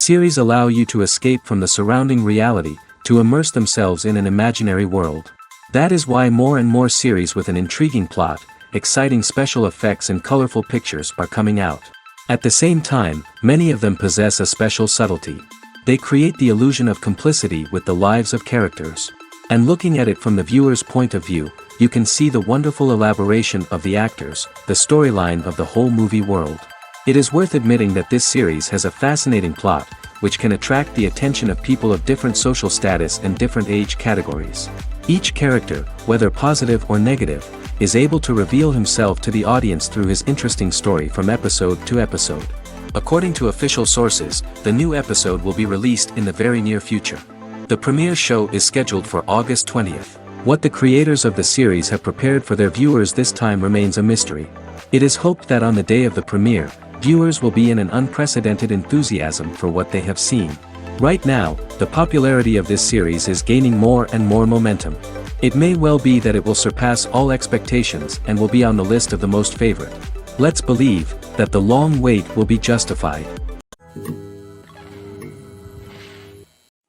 Series allow you to escape from the surrounding reality, to immerse themselves in an imaginary world. That is why more and more series with an intriguing plot, exciting special effects and colorful pictures are coming out. At the same time, many of them possess a special subtlety. They create the illusion of complicity with the lives of characters. And looking at it from the viewer's point of view, you can see the wonderful elaboration of the actors, the storyline of the whole movie world. It is worth admitting that this series has a fascinating plot, which can attract the attention of people of different social status and different age categories. Each character, whether positive or negative, is able to reveal himself to the audience through his interesting story from episode to episode. According to official sources, the new episode will be released in the very near future. The premiere show is scheduled for August 20th. What the creators of the series have prepared for their viewers this time remains a mystery. It is hoped that on the day of the premiere, viewers will be in an unprecedented enthusiasm for what they have seen. Right now, the popularity of this series is gaining more and more momentum. It may well be that it will surpass all expectations and will be on the list of the most favorite. Let's believe that the long wait will be justified.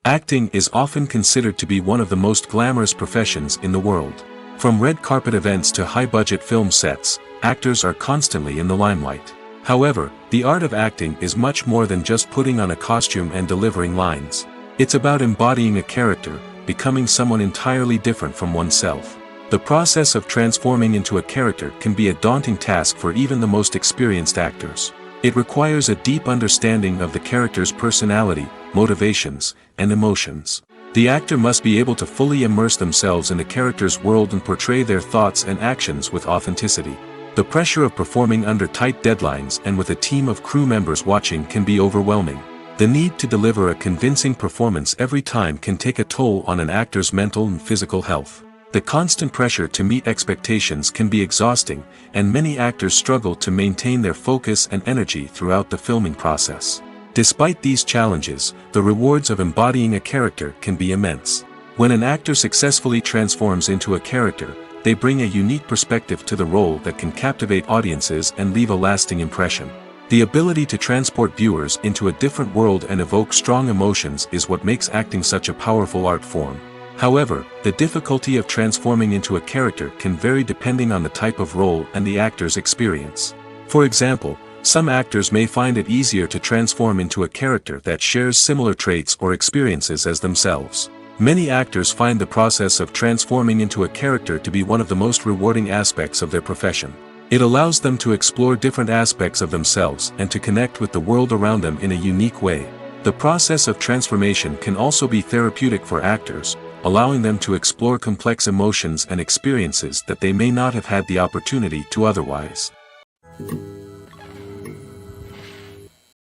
Acting is often considered to be one of the most glamorous professions in the world. From red carpet events to high-budget film sets, actors are constantly in the limelight. However, the art of acting is much more than just putting on a costume and delivering lines. It's about embodying a character, becoming someone entirely different from oneself. The process of transforming into a character can be a daunting task for even the most experienced actors. It requires a deep understanding of the character's personality, motivations, and emotions. The actor must be able to fully immerse themselves in the character's world and portray their thoughts and actions with authenticity. The pressure of performing under tight deadlines and with a team of crew members watching can be overwhelming. The need to deliver a convincing performance every time can take a toll on an actor's mental and physical health. The constant pressure to meet expectations can be exhausting, and many actors struggle to maintain their focus and energy throughout the filming process. Despite these challenges, the rewards of embodying a character can be immense. When an actor successfully transforms into a character, they bring a unique perspective to the role that can captivate audiences and leave a lasting impression. The ability to transport viewers into a different world and evoke strong emotions is what makes acting such a powerful art form. However, the difficulty of transforming into a character can vary depending on the type of role and the actor's experience. For example, some actors may find it easier to transform into a character that shares similar traits or experiences as themselves. Many actors find the process of transforming into a character to be one of the most rewarding aspects of their profession. It allows them to explore different aspects of themselves and to connect with the world around them in a unique way. The process of transformation can also be therapeutic for actors, allowing them to explore complex emotions and experiences that they may not have had the opportunity to otherwise.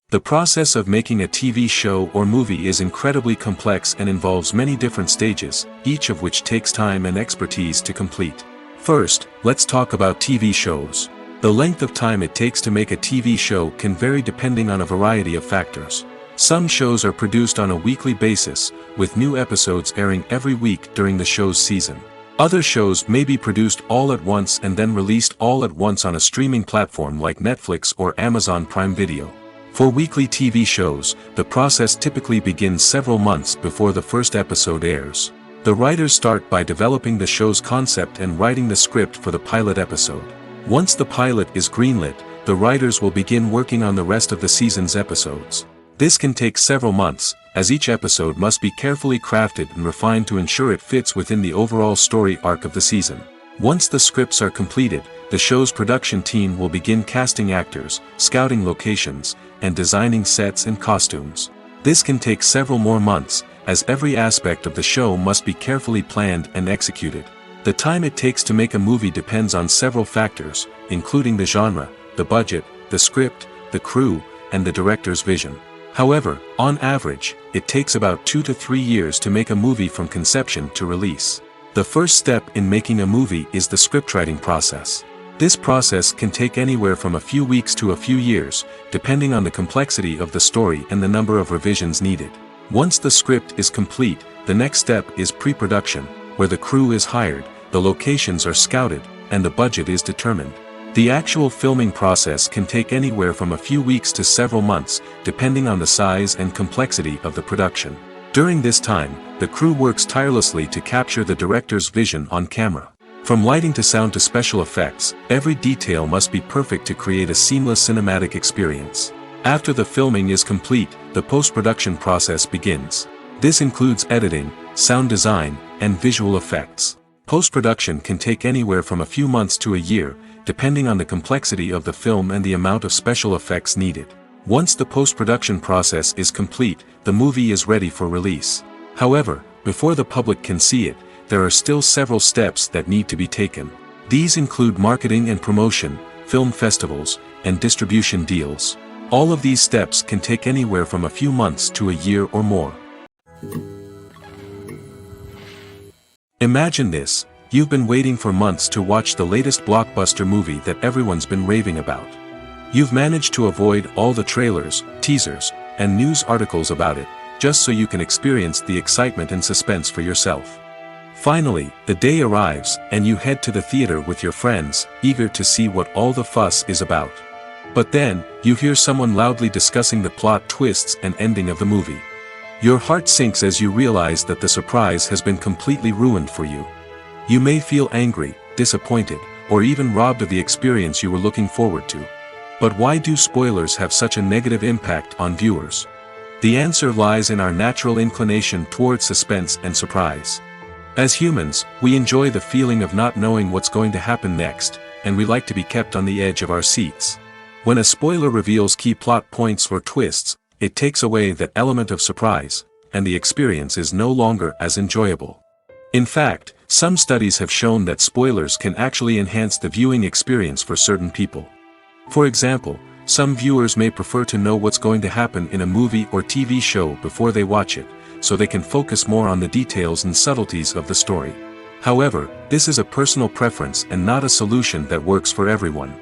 The process of making a TV show or movie is incredibly complex and involves many different stages, each of which takes time and expertise to complete. First, let's talk about TV shows. The length of time it takes to make a TV show can vary depending on a variety of factors. Some shows are produced on a weekly basis, with new episodes airing every week during the show's season. Other shows may be produced all at once and then released all at once on a streaming platform like Netflix or Amazon Prime Video. For weekly TV shows, the process typically begins several months before the first episode airs. The writers start by developing the show's concept and writing the script for the pilot episode. Once the pilot is greenlit, the writers will begin working on the rest of the season's episodes. This can take several months, as each episode must be carefully crafted and refined to ensure it fits within the overall story arc of the season. Once the scripts are completed, the show's production team will begin casting actors, scouting locations, and designing sets and costumes. This can take several more months, as every aspect of the show must be carefully planned and executed. The time it takes to make a movie depends on several factors, including the genre, the budget, the script, the crew, and the director's vision. However, on average, it takes about 2 to 3 years to make a movie from conception to release. The first step in making a movie is the scriptwriting process. This process can take anywhere from a few weeks to a few years, depending on the complexity of the story and the number of revisions needed. Once the script is complete, the next step is pre-production, where the crew is hired, the locations are scouted, and the budget is determined. The actual filming process can take anywhere from a few weeks to several months, depending on the size and complexity of the production. During this time, the crew works tirelessly to capture the director's vision on camera. From lighting to sound to special effects, every detail must be perfect to create a seamless cinematic experience. After the filming is complete, the post-production process begins. This includes editing, sound design, and visual effects. Post-production can take anywhere from a few months to a year, depending on the complexity of the film and the amount of special effects needed. Once the post-production process is complete, the movie is ready for release. However, before the public can see it, there are still several steps that need to be taken. These include marketing and promotion, film festivals, and distribution deals. All of these steps can take anywhere from a few months to a year or more. Imagine this: you've been waiting for months to watch the latest blockbuster movie that everyone's been raving about. You've managed to avoid all the trailers, teasers, and news articles about it, just so you can experience the excitement and suspense for yourself. Finally, the day arrives, and you head to the theater with your friends, eager to see what all the fuss is about. But then, you hear someone loudly discussing the plot twists and ending of the movie. Your heart sinks as you realize that the surprise has been completely ruined for you. You may feel angry, disappointed, or even robbed of the experience you were looking forward to. But why do spoilers have such a negative impact on viewers? The answer lies in our natural inclination towards suspense and surprise. As humans, we enjoy the feeling of not knowing what's going to happen next, and we like to be kept on the edge of our seats. When a spoiler reveals key plot points or twists, it takes away that element of surprise, and the experience is no longer as enjoyable. In fact, some studies have shown that spoilers can actually enhance the viewing experience for certain people. For example, some viewers may prefer to know what's going to happen in a movie or TV show before they watch it, so they can focus more on the details and subtleties of the story. However, this is a personal preference and not a solution that works for everyone.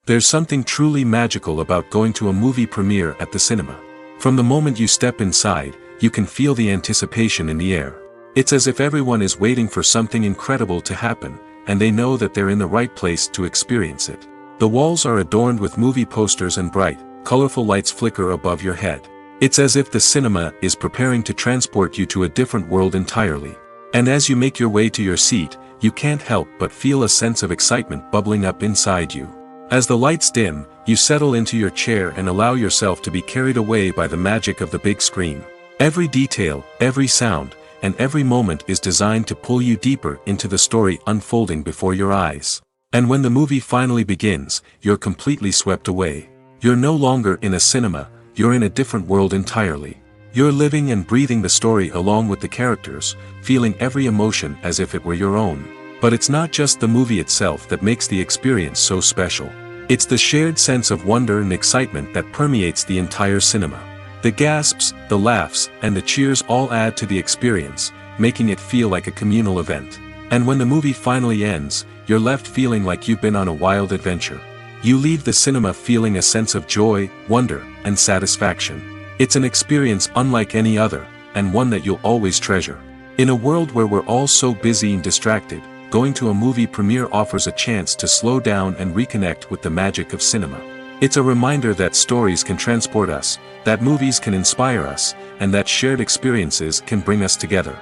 There's something truly magical about going to a movie premiere at the cinema. From the moment you step inside, you can feel the anticipation in the air. It's as if everyone is waiting for something incredible to happen, and they know that they're in the right place to experience it. The walls are adorned with movie posters and bright, colorful lights flicker above your head. It's as if the cinema is preparing to transport you to a different world entirely. And as you make your way to your seat, you can't help but feel a sense of excitement bubbling up inside you. As the lights dim, you settle into your chair and allow yourself to be carried away by the magic of the big screen. Every detail, every sound, and every moment is designed to pull you deeper into the story unfolding before your eyes. And when the movie finally begins, you're completely swept away. You're no longer in a cinema, you're in a different world entirely. You're living and breathing the story along with the characters, feeling every emotion as if it were your own. But it's not just the movie itself that makes the experience so special. It's the shared sense of wonder and excitement that permeates the entire cinema. The gasps, the laughs, and the cheers all add to the experience, making it feel like a communal event. And when the movie finally ends, you're left feeling like you've been on a wild adventure. You leave the cinema feeling a sense of joy, wonder, and satisfaction. It's an experience unlike any other, and one that you'll always treasure. In a world where we're all so busy and distracted, going to a movie premiere offers a chance to slow down and reconnect with the magic of cinema. It's a reminder that stories can transport us, that movies can inspire us, and that shared experiences can bring us together.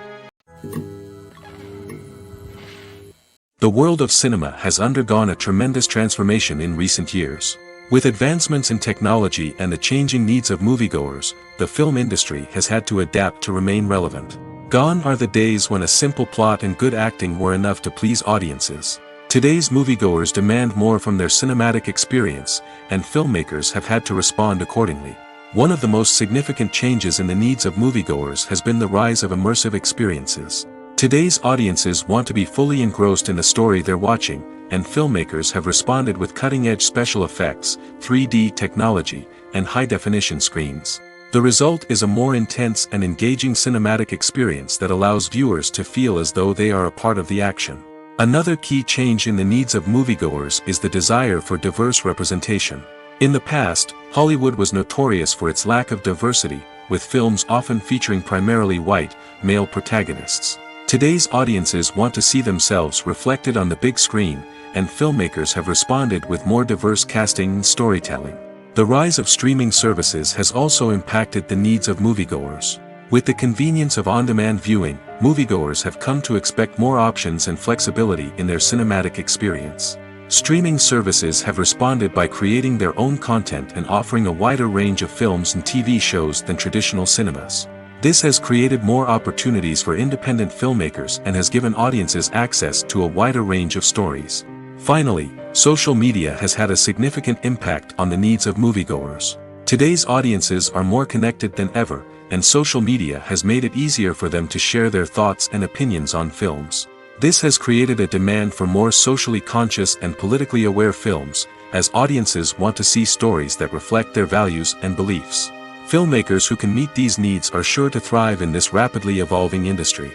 The world of cinema has undergone a tremendous transformation in recent years. With advancements in technology and the changing needs of moviegoers, the film industry has had to adapt to remain relevant. Gone are the days when a simple plot and good acting were enough to please audiences. Today's moviegoers demand more from their cinematic experience, and filmmakers have had to respond accordingly. One of the most significant changes in the needs of moviegoers has been the rise of immersive experiences. Today's audiences want to be fully engrossed in the story they're watching, and filmmakers have responded with cutting-edge special effects, 3D technology, and high-definition screens. The result is a more intense and engaging cinematic experience that allows viewers to feel as though they are a part of the action. Another key change in the needs of moviegoers is the desire for diverse representation. In the past, Hollywood was notorious for its lack of diversity, with films often featuring primarily white, male protagonists. Today's audiences want to see themselves reflected on the big screen, and filmmakers have responded with more diverse casting and storytelling. The rise of streaming services has also impacted the needs of moviegoers. With the convenience of on-demand viewing, moviegoers have come to expect more options and flexibility in their cinematic experience. Streaming services have responded by creating their own content and offering a wider range of films and TV shows than traditional cinemas. This has created more opportunities for independent filmmakers and has given audiences access to a wider range of stories. Finally, social media has had a significant impact on the needs of moviegoers. Today's audiences are more connected than ever, and social media has made it easier for them to share their thoughts and opinions on films. This has created a demand for more socially conscious and politically aware films, as audiences want to see stories that reflect their values and beliefs. Filmmakers who can meet these needs are sure to thrive in this rapidly evolving industry.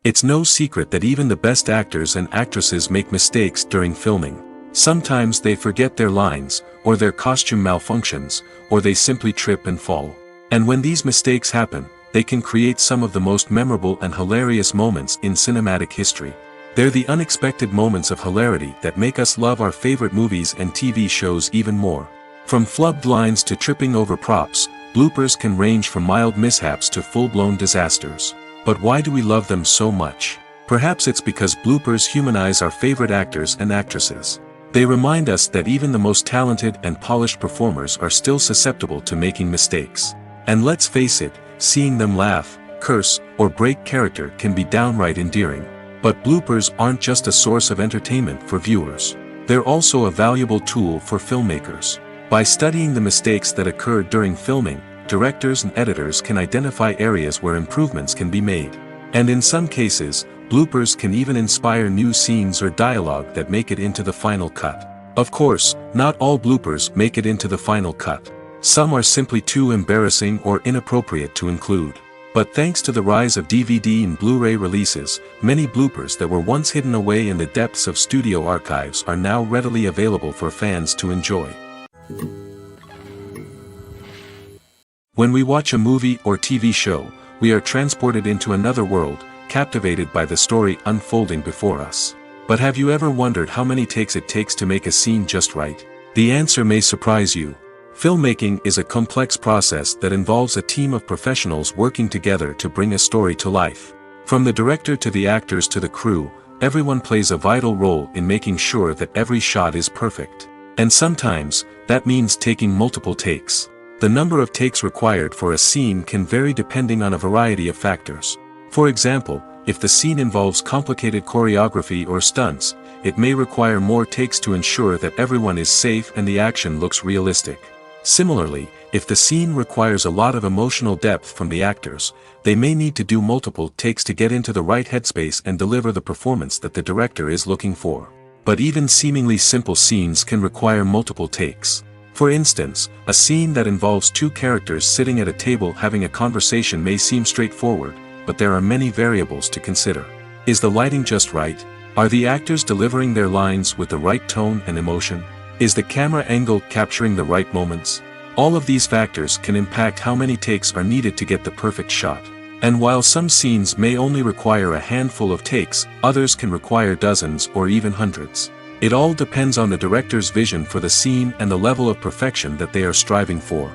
It's no secret that even the best actors and actresses make mistakes during filming. Sometimes they forget their lines, or their costume malfunctions, or they simply trip and fall. And when these mistakes happen, they can create some of the most memorable and hilarious moments in cinematic history. They're the unexpected moments of hilarity that make us love our favorite movies and TV shows even more. From flubbed lines to tripping over props, bloopers can range from mild mishaps to full-blown disasters. But why do we love them so much? Perhaps it's because bloopers humanize our favorite actors and actresses. They remind us that even the most talented and polished performers are still susceptible to making mistakes. And let's face it, seeing them laugh, curse, or break character can be downright endearing. But bloopers aren't just a source of entertainment for viewers. They're also a valuable tool for filmmakers. By studying the mistakes that occur during filming, directors and editors can identify areas where improvements can be made. And in some cases, bloopers can even inspire new scenes or dialogue that make it into the final cut. Of course, not all bloopers make it into the final cut. Some are simply too embarrassing or inappropriate to include. But thanks to the rise of DVD and Blu-ray releases, many bloopers that were once hidden away in the depths of studio archives are now readily available for fans to enjoy. When we watch a movie or TV show, we are transported into another world, captivated by the story unfolding before us. But have you ever wondered how many takes it takes to make a scene just right? The answer may surprise you. Filmmaking is a complex process that involves a team of professionals working together to bring a story to life. From the director to the actors to the crew, everyone plays a vital role in making sure that every shot is perfect. And sometimes, that means taking multiple takes. The number of takes required for a scene can vary depending on a variety of factors. For example, if the scene involves complicated choreography or stunts, it may require more takes to ensure that everyone is safe and the action looks realistic. Similarly, if the scene requires a lot of emotional depth from the actors, they may need to do multiple takes to get into the right headspace and deliver the performance that the director is looking for. But even seemingly simple scenes can require multiple takes. For instance, a scene that involves two characters sitting at a table having a conversation may seem straightforward, but there are many variables to consider. Is the lighting just right? Are the actors delivering their lines with the right tone and emotion? Is the camera angle capturing the right moments? All of these factors can impact how many takes are needed to get the perfect shot. And while some scenes may only require a handful of takes, others can require dozens or even hundreds. It all depends on the director's vision for the scene and the level of perfection that they are striving for.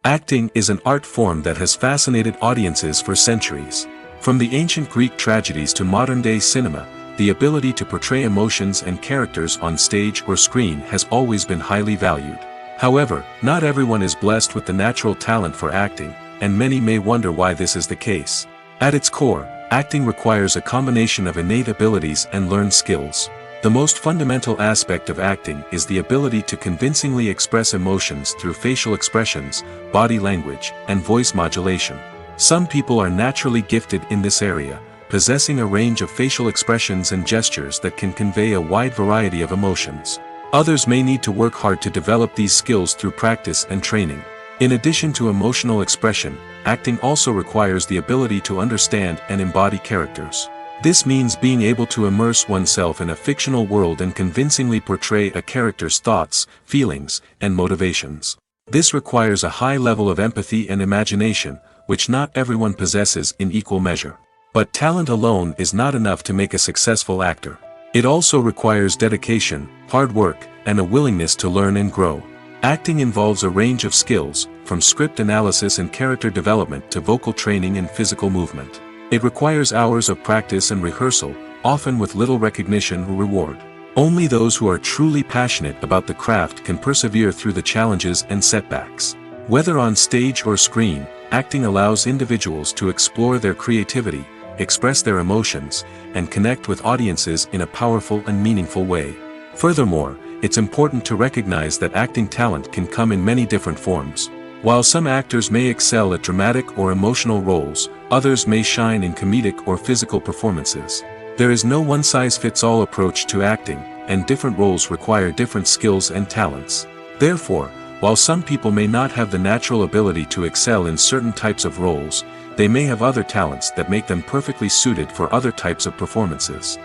Acting is an art form that has fascinated audiences for centuries. From the ancient Greek tragedies to modern-day cinema, the ability to portray emotions and characters on stage or screen has always been highly valued. However, not everyone is blessed with the natural talent for acting, and many may wonder why this is the case. At its core, acting requires a combination of innate abilities and learned skills. The most fundamental aspect of acting is the ability to convincingly express emotions through facial expressions, body language, and voice modulation. Some people are naturally gifted in this area, possessing a range of facial expressions and gestures that can convey a wide variety of emotions. Others may need to work hard to develop these skills through practice and training. In addition to emotional expression, acting also requires the ability to understand and embody characters. This means being able to immerse oneself in a fictional world and convincingly portray a character's thoughts, feelings, and motivations. This requires a high level of empathy and imagination, which not everyone possesses in equal measure. But talent alone is not enough to make a successful actor. It also requires dedication, hard work, and a willingness to learn and grow. Acting involves a range of skills, from script analysis and character development to vocal training and physical movement. It requires hours of practice and rehearsal, often with little recognition or reward. Only those who are truly passionate about the craft can persevere through the challenges and setbacks. Whether on stage or screen, acting allows individuals to explore their creativity, express their emotions, and connect with audiences in a powerful and meaningful way. Furthermore, it's important to recognize that acting talent can come in many different forms. While some actors may excel at dramatic or emotional roles, others may shine in comedic or physical performances. There is no one-size-fits-all approach to acting, and different roles require different skills and talents. Therefore, while some people may not have the natural ability to excel in certain types of roles, they may have other talents that make them perfectly suited for other types of performances.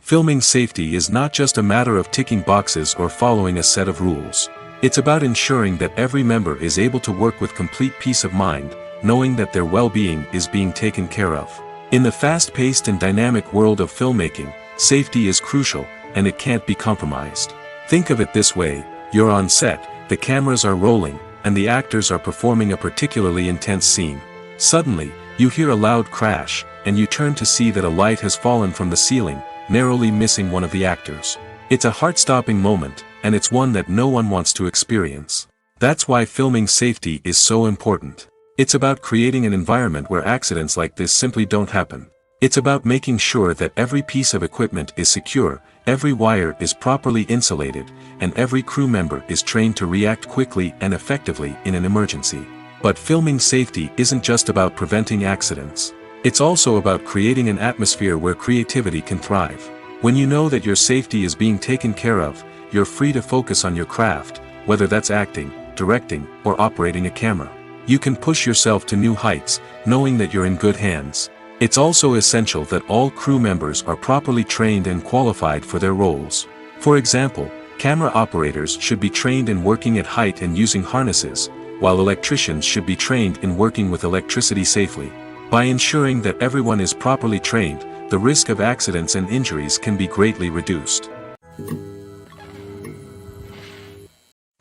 Filming safety is not just a matter of ticking boxes or following a set of rules. It's about ensuring that every member is able to work with complete peace of mind, knowing that their well-being is being taken care of. In the fast-paced and dynamic world of filmmaking, safety is crucial, and it can't be compromised. Think of it this way: you're on set, the cameras are rolling, and the actors are performing a particularly intense scene. Suddenly, you hear a loud crash, and you turn to see that a light has fallen from the ceiling, narrowly missing one of the actors. It's a heart-stopping moment, and it's one that no one wants to experience. That's why filming safety is so important. It's about creating an environment where accidents like this simply don't happen. It's about making sure that every piece of equipment is secure, every wire is properly insulated, and every crew member is trained to react quickly and effectively in an emergency. But filming safety isn't just about preventing accidents. It's also about creating an atmosphere where creativity can thrive. When you know that your safety is being taken care of, you're free to focus on your craft, whether that's acting, directing, or operating a camera. You can push yourself to new heights, knowing that you're in good hands. It's also essential that all crew members are properly trained and qualified for their roles. For example, camera operators should be trained in working at height and using harnesses, while electricians should be trained in working with electricity safely. By ensuring that everyone is properly trained, the risk of accidents and injuries can be greatly reduced.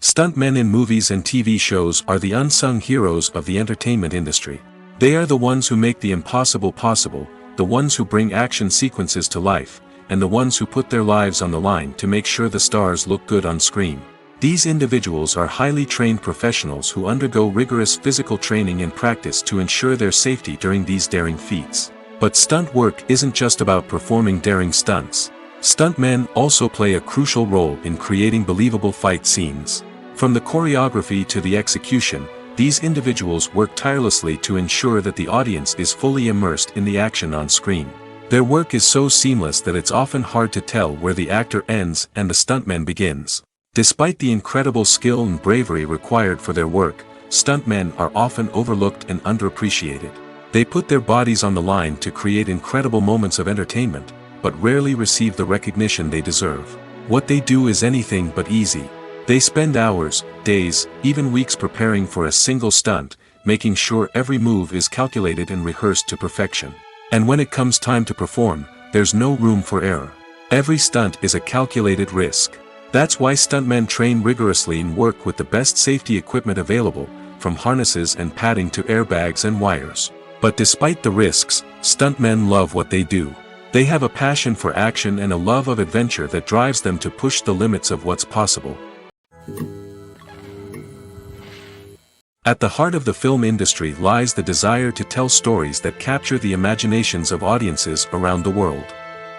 Stuntmen in movies and TV shows are the unsung heroes of the entertainment industry. They are the ones who make the impossible possible, the ones who bring action sequences to life, and the ones who put their lives on the line to make sure the stars look good on screen. These individuals are highly trained professionals who undergo rigorous physical training and practice to ensure their safety during these daring feats. But stunt work isn't just about performing daring stunts. Stuntmen also play a crucial role in creating believable fight scenes. From the choreography to the execution, these individuals work tirelessly to ensure that the audience is fully immersed in the action on screen. Their work is so seamless that it's often hard to tell where the actor ends and the stuntman begins. Despite the incredible skill and bravery required for their work, stuntmen are often overlooked and underappreciated. They put their bodies on the line to create incredible moments of entertainment, but rarely receive the recognition they deserve. What they do is anything but easy. They spend hours, days, even weeks preparing for a single stunt, making sure every move is calculated and rehearsed to perfection. And when it comes time to perform, there's no room for error. Every stunt is a calculated risk. That's why stuntmen train rigorously and work with the best safety equipment available, from harnesses and padding to airbags and wires. But despite the risks, stuntmen love what they do. They have a passion for action and a love of adventure that drives them to push the limits of what's possible. At the heart of the film industry lies the desire to tell stories that capture the imaginations of audiences around the world.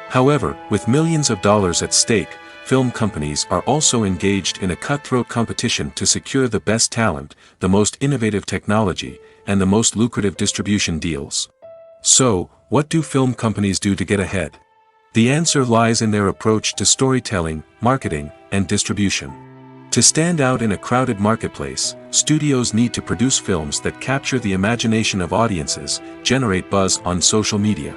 However, with millions of dollars at stake, film companies are also engaged in a cutthroat competition to secure the best talent, the most innovative technology, and the most lucrative distribution deals. So, what do film companies do to get ahead? The answer lies in their approach to storytelling, marketing, and distribution. To stand out in a crowded marketplace, studios need to produce films that capture the imagination of audiences, generate buzz on social media.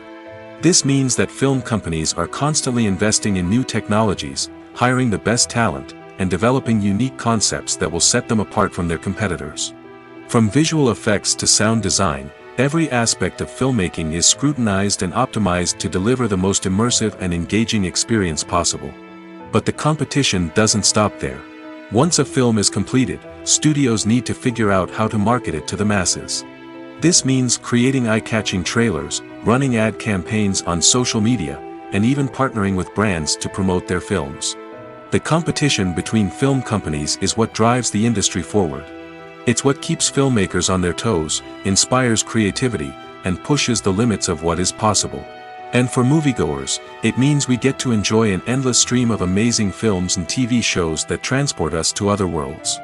This means that film companies are constantly investing in new technologies, hiring the best talent, and developing unique concepts that will set them apart from their competitors. From visual effects to sound design, every aspect of filmmaking is scrutinized and optimized to deliver the most immersive and engaging experience possible. But the competition doesn't stop there. Once a film is completed, studios need to figure out how to market it to the masses. This means creating eye-catching trailers, running ad campaigns on social media, and even partnering with brands to promote their films. The competition between film companies is what drives the industry forward. It's what keeps filmmakers on their toes, inspires creativity, and pushes the limits of what is possible. And for moviegoers, it means we get to enjoy an endless stream of amazing films and TV shows that transport us to other worlds.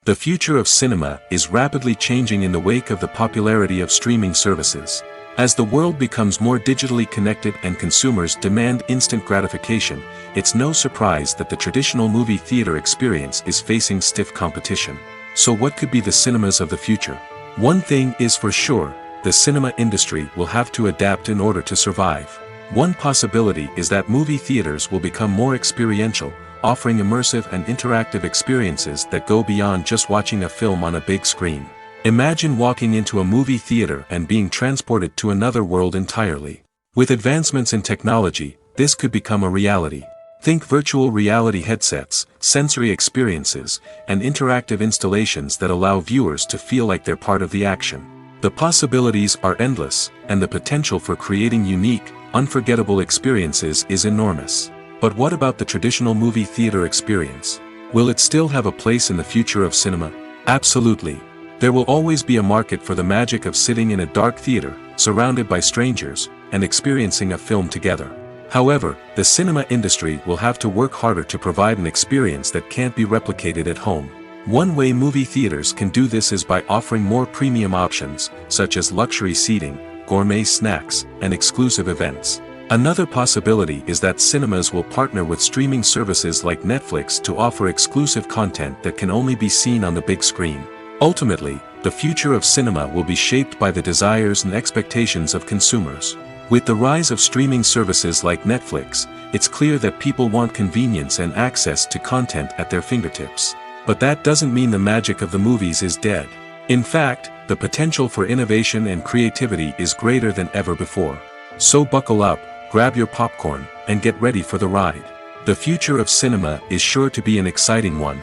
The future of cinema is rapidly changing in the wake of the popularity of streaming services. As the world becomes more digitally connected and consumers demand instant gratification, it's no surprise that the traditional movie theater experience is facing stiff competition. So what could be the cinemas of the future? One thing is for sure, the cinema industry will have to adapt in order to survive. One possibility is that movie theaters will become more experiential, offering immersive and interactive experiences that go beyond just watching a film on a big screen. Imagine walking into a movie theater and being transported to another world entirely. With advancements in technology, this could become a reality. Think virtual reality headsets, sensory experiences, and interactive installations that allow viewers to feel like they're part of the action. The possibilities are endless, and the potential for creating unique, unforgettable experiences is enormous. But what about the traditional movie theater experience? Will it still have a place in the future of cinema? Absolutely. There will always be a market for the magic of sitting in a dark theater, surrounded by strangers, and experiencing a film together. However, the cinema industry will have to work harder to provide an experience that can't be replicated at home. One way movie theaters can do this is by offering more premium options, such as luxury seating, gourmet snacks, and exclusive events. Another possibility is that cinemas will partner with streaming services like Netflix to offer exclusive content that can only be seen on the big screen. Ultimately, the future of cinema will be shaped by the desires and expectations of consumers. With the rise of streaming services like Netflix, it's clear that people want convenience and access to content at their fingertips. But that doesn't mean the magic of the movies is dead. In fact, the potential for innovation and creativity is greater than ever before. So buckle up, grab your popcorn, and get ready for the ride. The future of cinema is sure to be an exciting one.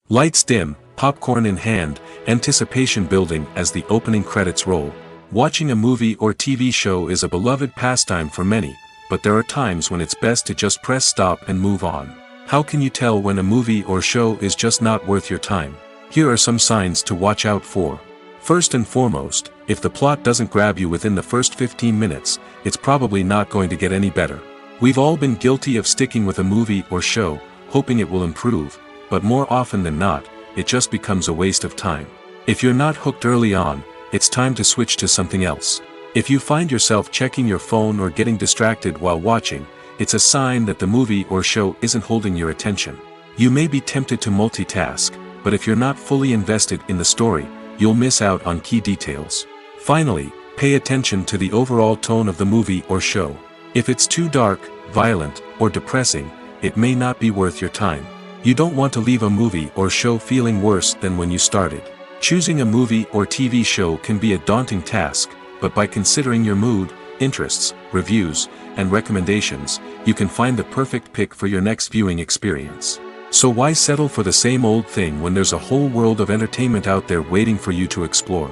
Lights dim, popcorn in hand, anticipation building as the opening credits roll. Watching a movie or TV show is a beloved pastime for many, but there are times when it's best to just press stop and move on. How can you tell when a movie or show is just not worth your time? Here are some signs to watch out for. First and foremost, if the plot doesn't grab you within the first 15 minutes, it's probably not going to get any better. We've all been guilty of sticking with a movie or show, hoping it will improve, but more often than not, it just becomes a waste of time. If you're not hooked early on, it's time to switch to something else. If you find yourself checking your phone or getting distracted while watching, it's a sign that the movie or show isn't holding your attention. You may be tempted to multitask, but if you're not fully invested in the story, you'll miss out on key details. Finally, pay attention to the overall tone of the movie or show. If it's too dark, violent, or depressing, it may not be worth your time. You don't want to leave a movie or show feeling worse than when you started. Choosing a movie or TV show can be a daunting task, but by considering your mood, interests, reviews, and recommendations, you can find the perfect pick for your next viewing experience. So why settle for the same old thing when there's a whole world of entertainment out there waiting for you to explore?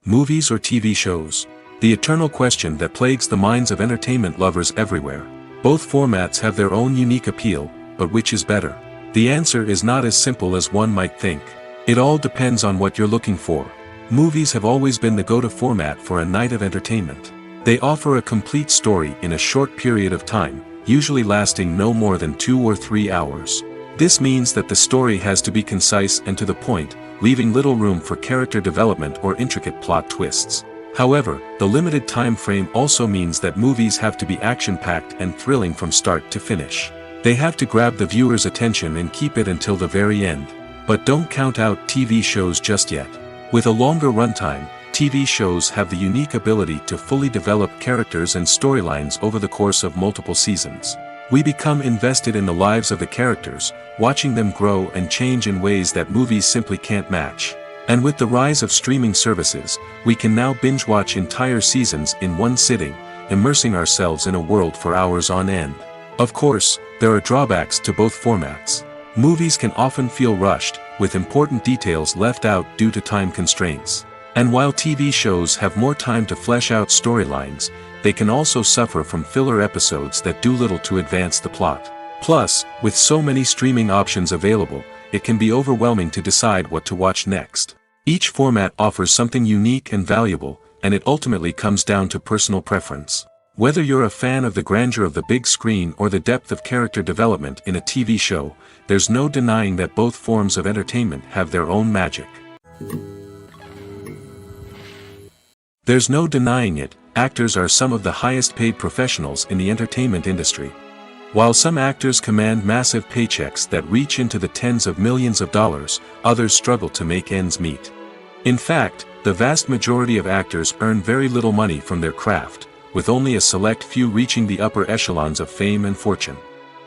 Movies or TV shows? The eternal question that plagues the minds of entertainment lovers everywhere. Both formats have their own unique appeal, but which is better? The answer is not as simple as one might think. It all depends on what you're looking for. Movies have always been the go-to format for a night of entertainment. They offer a complete story in a short period of time, usually lasting no more than 2 or 3 hours. This means that the story has to be concise and to the point, leaving little room for character development or intricate plot twists. However, the limited time frame also means that movies have to be action-packed and thrilling from start to finish. They have to grab the viewer's attention and keep it until the very end. But don't count out TV shows just yet. With a longer runtime, TV shows have the unique ability to fully develop characters and storylines over the course of multiple seasons. We become invested in the lives of the characters, watching them grow and change in ways that movies simply can't match. And with the rise of streaming services, we can now binge-watch entire seasons in one sitting, immersing ourselves in a world for hours on end. Of course, there are drawbacks to both formats. Movies can often feel rushed, with important details left out due to time constraints. And while TV shows have more time to flesh out storylines, they can also suffer from filler episodes that do little to advance the plot. Plus, with so many streaming options available, it can be overwhelming to decide what to watch next. Each format offers something unique and valuable, and it ultimately comes down to personal preference. Whether you're a fan of the grandeur of the big screen or the depth of character development in a TV show, there's no denying that both forms of entertainment have their own magic. There's no denying it, actors are some of the highest paid professionals in the entertainment industry. While some actors command massive paychecks that reach into the tens of millions of dollars, others struggle to make ends meet. In fact, the vast majority of actors earn very little money from their craft, with only a select few reaching the upper echelons of fame and fortune.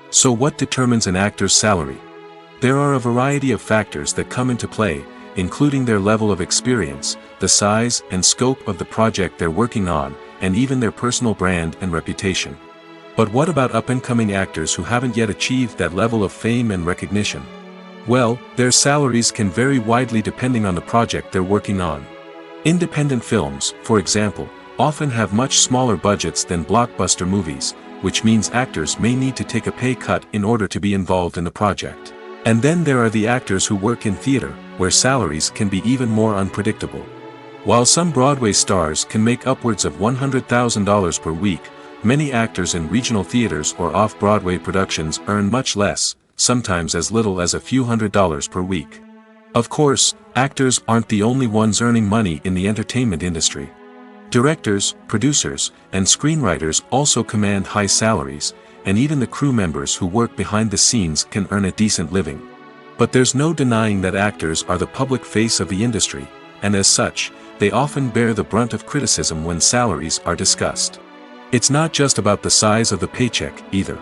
So what determines an actor's salary? There are a variety of factors that come into play, including their level of experience, the size and scope of the project they're working on, and even their personal brand and reputation. But what about up-and-coming actors who haven't yet achieved that level of fame and recognition? Well, their salaries can vary widely depending on the project they're working on. Independent films, for example, often have much smaller budgets than blockbuster movies, which means actors may need to take a pay cut in order to be involved in the project. And then there are the actors who work in theater, where salaries can be even more unpredictable. While some Broadway stars can make upwards of $100,000 per week, many actors in regional theaters or off-Broadway productions earn much less, sometimes as little as a few $100s per week. Of course, actors aren't the only ones earning money in the entertainment industry. Directors, producers, and screenwriters also command high salaries, and even the crew members who work behind the scenes can earn a decent living. But there's no denying that actors are the public face of the industry, and as such, they often bear the brunt of criticism when salaries are discussed. It's not just about the size of the paycheck, either.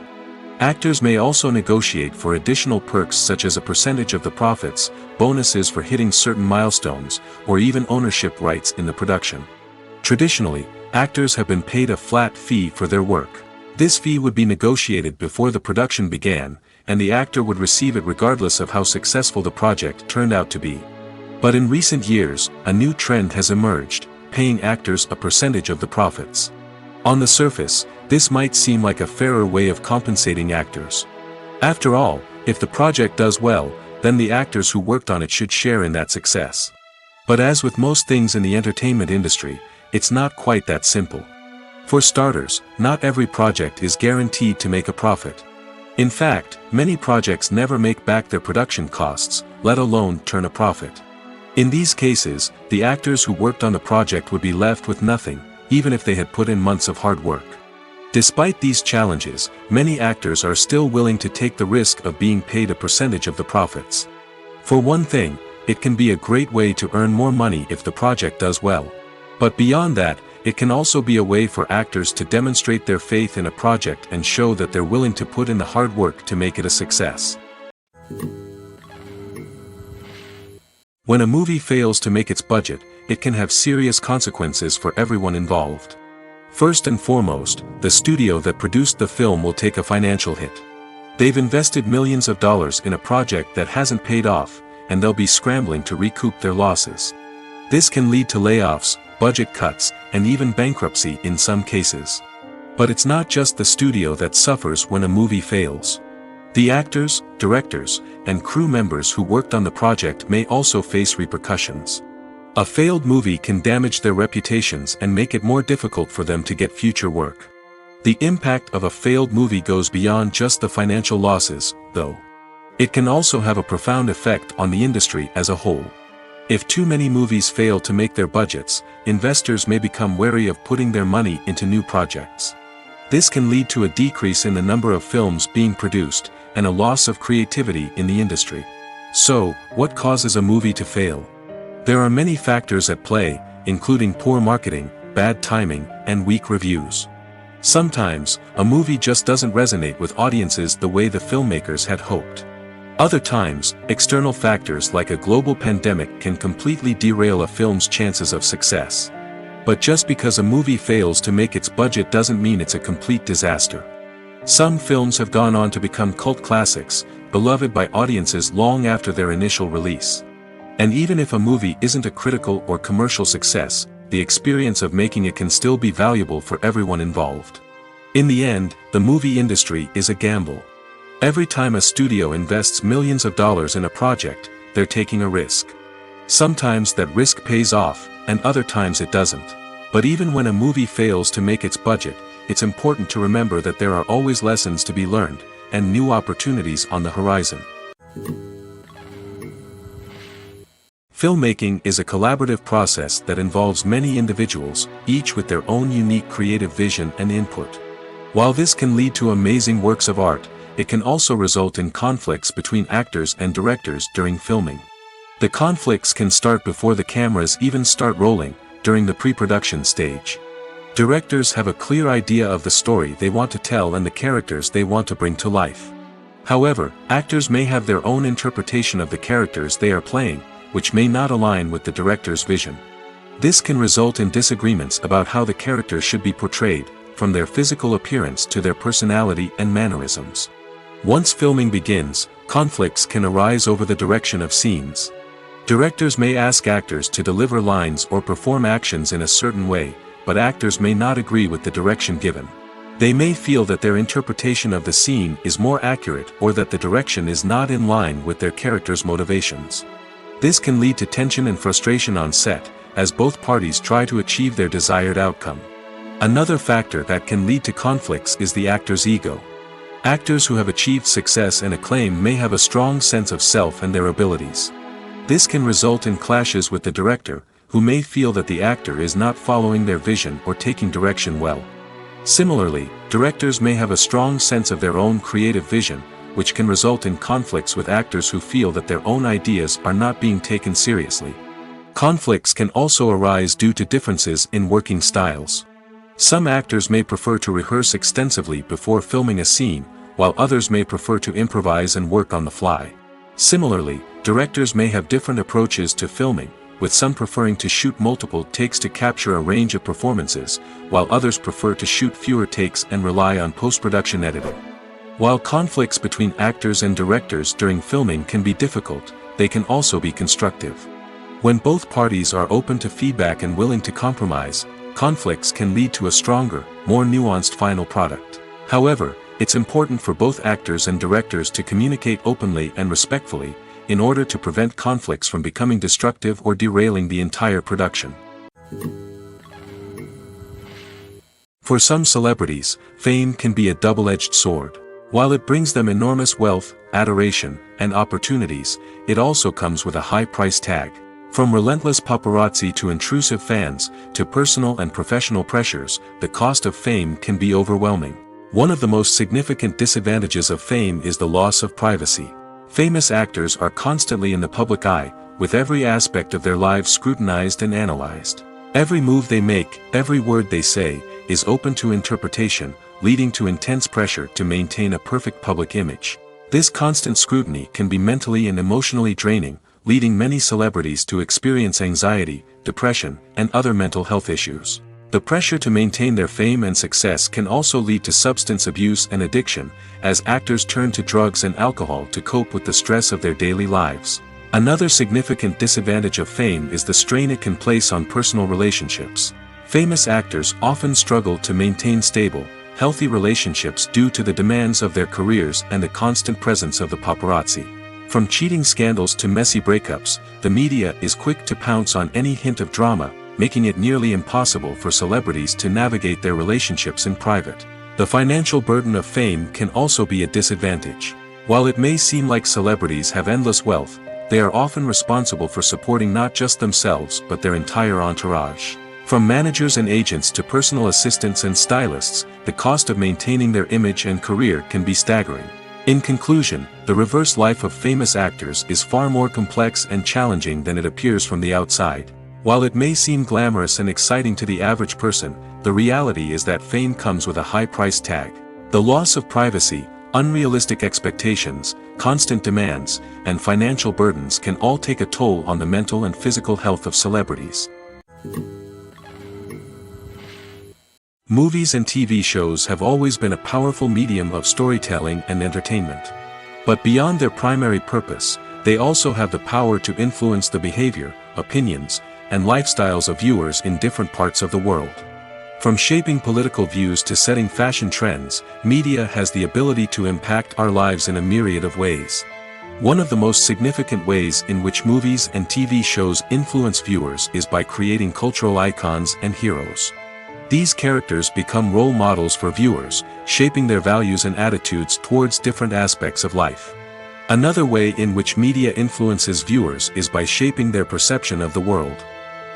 Actors may also negotiate for additional perks such as a percentage of the profits, bonuses for hitting certain milestones, or even ownership rights in the production. Traditionally, actors have been paid a flat fee for their work. This fee would be negotiated before the production began, and the actor would receive it regardless of how successful the project turned out to be. But in recent years, a new trend has emerged, paying actors a percentage of the profits. On the surface, this might seem like a fairer way of compensating actors. After all, if the project does well, then the actors who worked on it should share in that success. But as with most things in the entertainment industry, it's not quite that simple. For starters, not every project is guaranteed to make a profit. In fact, many projects never make back their production costs, let alone turn a profit. In these cases, the actors who worked on the project would be left with nothing, even if they had put in months of hard work. Despite these challenges, many actors are still willing to take the risk of being paid a percentage of the profits. For one thing, it can be a great way to earn more money if the project does well. But beyond that, it can also be a way for actors to demonstrate their faith in a project and show that they're willing to put in the hard work to make it a success. When a movie fails to make its budget, it can have serious consequences for everyone involved. First and foremost, the studio that produced the film will take a financial hit. They've invested millions of dollars in a project that hasn't paid off, and they'll be scrambling to recoup their losses. This can lead to layoffs, budget cuts, and even bankruptcy in some cases. But it's not just the studio that suffers when a movie fails. The actors, directors, and crew members who worked on the project may also face repercussions. A failed movie can damage their reputations and make it more difficult for them to get future work. The impact of a failed movie goes beyond just the financial losses, though. It can also have a profound effect on the industry as a whole. If too many movies fail to make their budgets, investors may become wary of putting their money into new projects. This can lead to a decrease in the number of films being produced, and a loss of creativity in the industry. So, what causes a movie to fail? There are many factors at play, including poor marketing, bad timing, and weak reviews. Sometimes, a movie just doesn't resonate with audiences the way the filmmakers had hoped. Other times, external factors like a global pandemic can completely derail a film's chances of success. But just because a movie fails to make its budget doesn't mean it's a complete disaster. Some films have gone on to become cult classics, beloved by audiences long after their initial release. And even if a movie isn't a critical or commercial success, the experience of making it can still be valuable for everyone involved. In the end, the movie industry is a gamble. Every time a studio invests millions of dollars in a project, they're taking a risk. Sometimes that risk pays off, and other times it doesn't. But even when a movie fails to make its budget, it's important to remember that there are always lessons to be learned, and new opportunities on the horizon. Filmmaking is a collaborative process that involves many individuals, each with their own unique creative vision and input. While this can lead to amazing works of art, it can also result in conflicts between actors and directors during filming. The conflicts can start before the cameras even start rolling, during the pre-production stage. Directors have a clear idea of the story they want to tell and the characters they want to bring to life. However, actors may have their own interpretation of the characters they are playing, which may not align with the director's vision. This can result in disagreements about how the characters should be portrayed, from their physical appearance to their personality and mannerisms. Once filming begins, conflicts can arise over the direction of scenes. Directors may ask actors to deliver lines or perform actions in a certain way, but actors may not agree with the direction given. They may feel that their interpretation of the scene is more accurate or that the direction is not in line with their character's motivations. This can lead to tension and frustration on set, as both parties try to achieve their desired outcome. Another factor that can lead to conflicts is the actor's ego. Actors who have achieved success and acclaim may have a strong sense of self and their abilities. This can result in clashes with the director, who may feel that the actor is not following their vision or taking direction well. Similarly, directors may have a strong sense of their own creative vision, which can result in conflicts with actors who feel that their own ideas are not being taken seriously. Conflicts can also arise due to differences in working styles. Some actors may prefer to rehearse extensively before filming a scene, while others may prefer to improvise and work on the fly. Similarly, directors may have different approaches to filming, with some preferring to shoot multiple takes to capture a range of performances, while others prefer to shoot fewer takes and rely on post-production editing. While conflicts between actors and directors during filming can be difficult, they can also be constructive. When both parties are open to feedback and willing to compromise, conflicts can lead to a stronger, more nuanced final product. However, it's important for both actors and directors to communicate openly and respectfully, in order to prevent conflicts from becoming destructive or derailing the entire production. For some celebrities, fame can be a double-edged sword. While it brings them enormous wealth, adoration, and opportunities, it also comes with a high price tag. From relentless paparazzi to intrusive fans, to personal and professional pressures, the cost of fame can be overwhelming. One of the most significant disadvantages of fame is the loss of privacy. Famous actors are constantly in the public eye, with every aspect of their lives scrutinized and analyzed. Every move they make, every word they say, is open to interpretation, leading to intense pressure to maintain a perfect public image. This constant scrutiny can be mentally and emotionally draining, leading many celebrities to experience anxiety, depression, and other mental health issues. The pressure to maintain their fame and success can also lead to substance abuse and addiction, as actors turn to drugs and alcohol to cope with the stress of their daily lives. Another significant disadvantage of fame is the strain it can place on personal relationships. Famous actors often struggle to maintain stable, healthy relationships due to the demands of their careers and the constant presence of the paparazzi. From cheating scandals to messy breakups, the media is quick to pounce on any hint of drama, making it nearly impossible for celebrities to navigate their relationships in private. The financial burden of fame can also be a disadvantage. While it may seem like celebrities have endless wealth, they are often responsible for supporting not just themselves but their entire entourage. From managers and agents to personal assistants and stylists, the cost of maintaining their image and career can be staggering. In conclusion, the reverse life of famous actors is far more complex and challenging than it appears from the outside. While it may seem glamorous and exciting to the average person, the reality is that fame comes with a high price tag. The loss of privacy, unrealistic expectations, constant demands, and financial burdens can all take a toll on the mental and physical health of celebrities. Movies and TV shows have always been a powerful medium of storytelling and entertainment. But beyond their primary purpose, they also have the power to influence the behavior, opinions, and lifestyles of viewers in different parts of the world. From shaping political views to setting fashion trends, media has the ability to impact our lives in a myriad of ways. One of the most significant ways in which movies and TV shows influence viewers is by creating cultural icons and heroes. These characters become role models for viewers, shaping their values and attitudes towards different aspects of life. Another way in which media influences viewers is by shaping their perception of the world.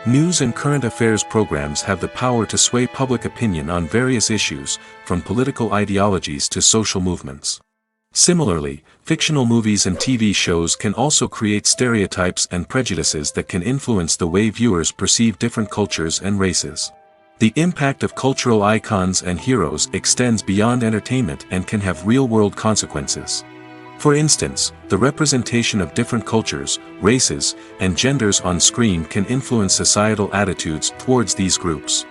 News and current affairs programs have the power to sway public opinion on various issues, from political ideologies to social movements. Similarly, fictional movies and TV shows can also create stereotypes and prejudices that can influence the way viewers perceive different cultures and races. The impact of cultural icons and heroes extends beyond entertainment and can have real-world consequences. For instance, the representation of different cultures, races, and genders on screen can influence societal attitudes towards these groups.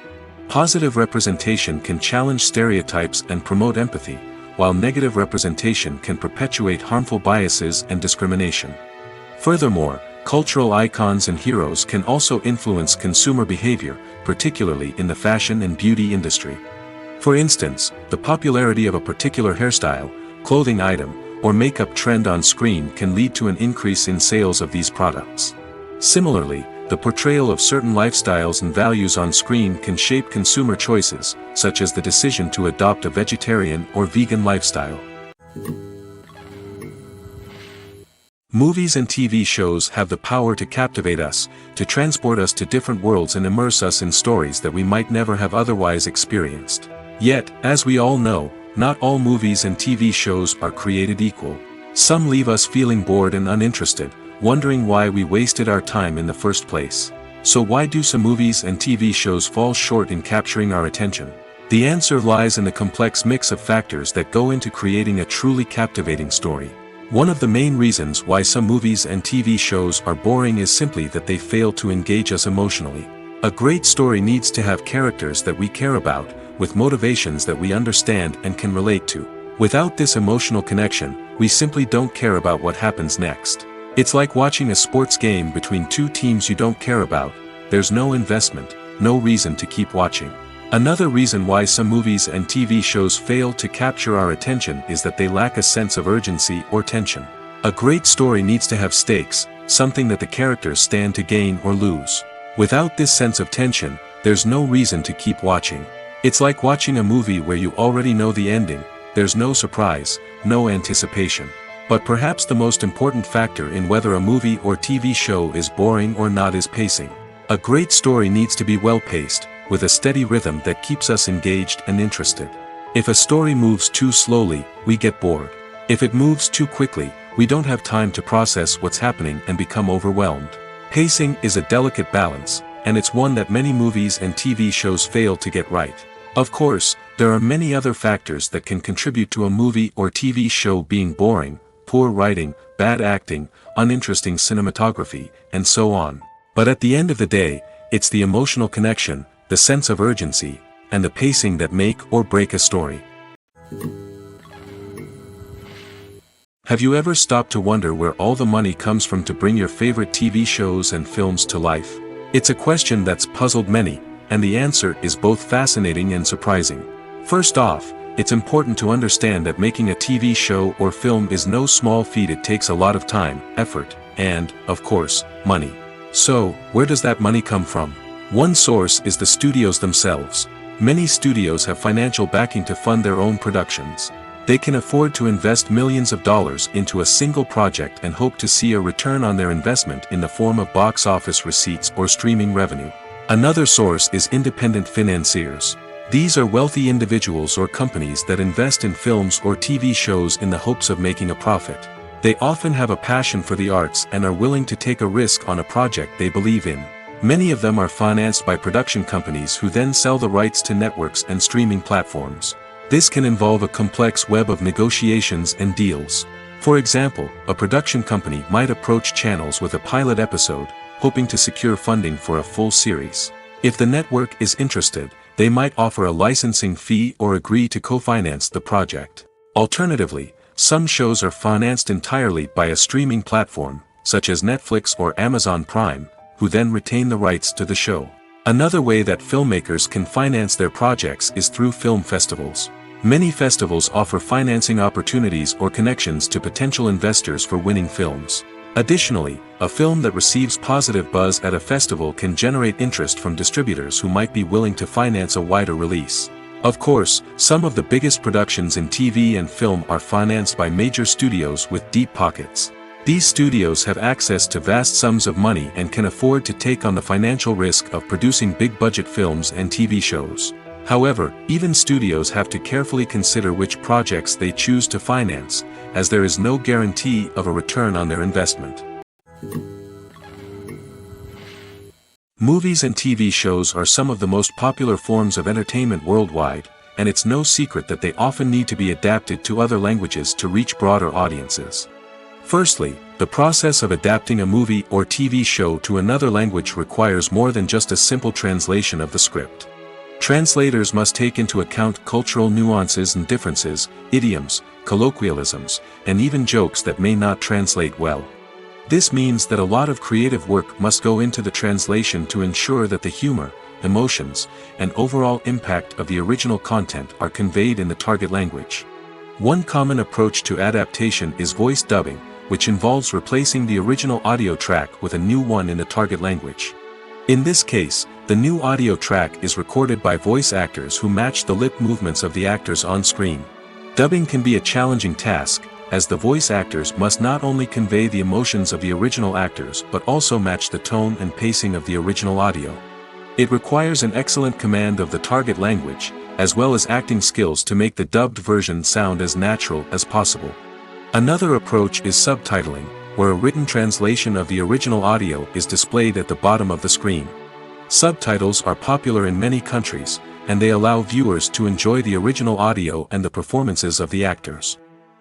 Positive representation can challenge stereotypes and promote empathy, while negative representation can perpetuate harmful biases and discrimination. Furthermore, cultural icons and heroes can also influence consumer behavior, particularly in the fashion and beauty industry. For instance, the popularity of a particular hairstyle, clothing item, or makeup trend on screen can lead to an increase in sales of these products. Similarly, the portrayal of certain lifestyles and values on screen can shape consumer choices, such as the decision to adopt a vegetarian or vegan lifestyle. Movies and TV shows have the power to captivate us, to transport us to different worlds and immerse us in stories that we might never have otherwise experienced. Yet, as we all know, not all movies and TV shows are created equal. Some leave us feeling bored and uninterested, wondering why we wasted our time in the first place. So why do some movies and TV shows fall short in capturing our attention? The answer lies in the complex mix of factors that go into creating a truly captivating story. One of the main reasons why some movies and TV shows are boring is simply that they fail to engage us emotionally. A great story needs to have characters that we care about, with motivations that we understand and can relate to. Without this emotional connection, we simply don't care about what happens next. It's like watching a sports game between two teams you don't care about. There's no investment, no reason to keep watching. Another reason why some movies and TV shows fail to capture our attention is that they lack a sense of urgency or tension. A great story needs to have stakes, something that the characters stand to gain or lose. Without this sense of tension, there's no reason to keep watching. It's like watching a movie where you already know the ending. There's no surprise, no anticipation. But perhaps the most important factor in whether a movie or TV show is boring or not is pacing. A great story needs to be well-paced, with a steady rhythm that keeps us engaged and interested. If a story moves too slowly, we get bored. If it moves too quickly, we don't have time to process what's happening and become overwhelmed. Pacing is a delicate balance, and it's one that many movies and TV shows fail to get right. Of course, there are many other factors that can contribute to a movie or TV show being boring: poor writing, bad acting, uninteresting cinematography, and so on. But at the end of the day, it's the emotional connection, the sense of urgency, and the pacing that make or break a story. Have you ever stopped to wonder where all the money comes from to bring your favorite TV shows and films to life? It's a question that's puzzled many, and the answer is both fascinating and surprising. First off, it's important to understand that making a TV show or film is no small feat. It takes a lot of time, effort, and, of course, money. So, where does that money come from? One source is the studios themselves. Many studios have financial backing to fund their own productions. They can afford to invest millions of dollars into a single project and hope to see a return on their investment in the form of box office receipts or streaming revenue. Another source is independent financiers. These are wealthy individuals or companies that invest in films or TV shows in the hopes of making a profit. They often have a passion for the arts and are willing to take a risk on a project they believe in. Many of them are financed by production companies who then sell the rights to networks and streaming platforms. This can involve a complex web of negotiations and deals. For example, a production company might approach channels with a pilot episode, hoping to secure funding for a full series. If the network is interested, they might offer a licensing fee or agree to co-finance the project. Alternatively, some shows are financed entirely by a streaming platform, such as Netflix or Amazon Prime, who then retain the rights to the show. Another way that filmmakers can finance their projects is through film festivals. Many festivals offer financing opportunities or connections to potential investors for winning films. Additionally, a film that receives positive buzz at a festival can generate interest from distributors who might be willing to finance a wider release. Of course, some of the biggest productions in TV and film are financed by major studios with deep pockets. These studios have access to vast sums of money and can afford to take on the financial risk of producing big-budget films and TV shows. However, even studios have to carefully consider which projects they choose to finance, as there is no guarantee of a return on their investment. Movies and TV shows are some of the most popular forms of entertainment worldwide, and it's no secret that they often need to be adapted to other languages to reach broader audiences. Firstly, the process of adapting a movie or TV show to another language requires more than just a simple translation of the script. Translators must take into account cultural nuances and differences, idioms, colloquialisms, and even jokes that may not translate well. This means that a lot of creative work must go into the translation to ensure that the humor, emotions, and overall impact of the original content are conveyed in the target language. One common approach to adaptation is voice dubbing, which involves replacing the original audio track with a new one in the target language. In this case, the new audio track is recorded by voice actors who match the lip movements of the actors on screen. Dubbing can be a challenging task, as the voice actors must not only convey the emotions of the original actors but also match the tone and pacing of the original audio. It requires an excellent command of the target language, as well as acting skills to make the dubbed version sound as natural as possible. Another approach is subtitling, where a written translation of the original audio is displayed at the bottom of the screen. Subtitles are popular in many countries, and they allow viewers to enjoy the original audio and the performances of the actors.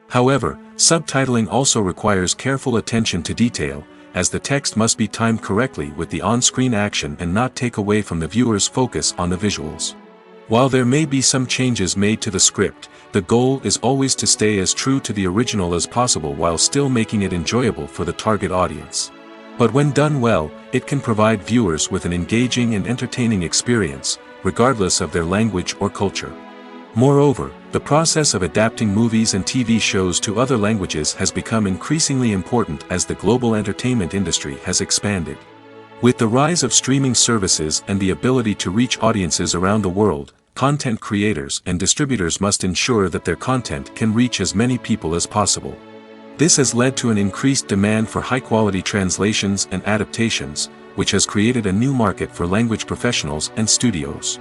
However, subtitling also requires careful attention to detail, as the text must be timed correctly with the on-screen action and not take away from the viewer's focus on the visuals. While there may be some changes made to the script, the goal is always to stay as true to the original as possible while still making it enjoyable for the target audience. But when done well, it can provide viewers with an engaging and entertaining experience, regardless of their language or culture. Moreover, the process of adapting movies and TV shows to other languages has become increasingly important as the global entertainment industry has expanded. With the rise of streaming services and the ability to reach audiences around the world, content creators and distributors must ensure that their content can reach as many people as possible. This has led to an increased demand for high-quality translations and adaptations, which has created a new market for language professionals and studios.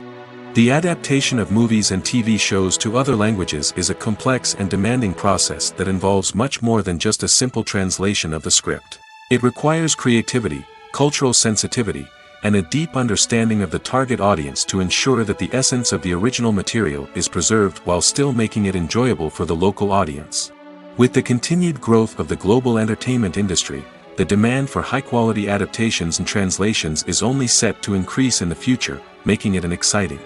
The adaptation of movies and TV shows to other languages is a complex and demanding process that involves much more than just a simple translation of the script. It requires creativity, cultural sensitivity, and a deep understanding of the target audience to ensure that the essence of the original material is preserved while still making it enjoyable for the local audience. With the continued growth of the global entertainment industry, the demand for high-quality adaptations and translations is only set to increase in the future, making it an exciting.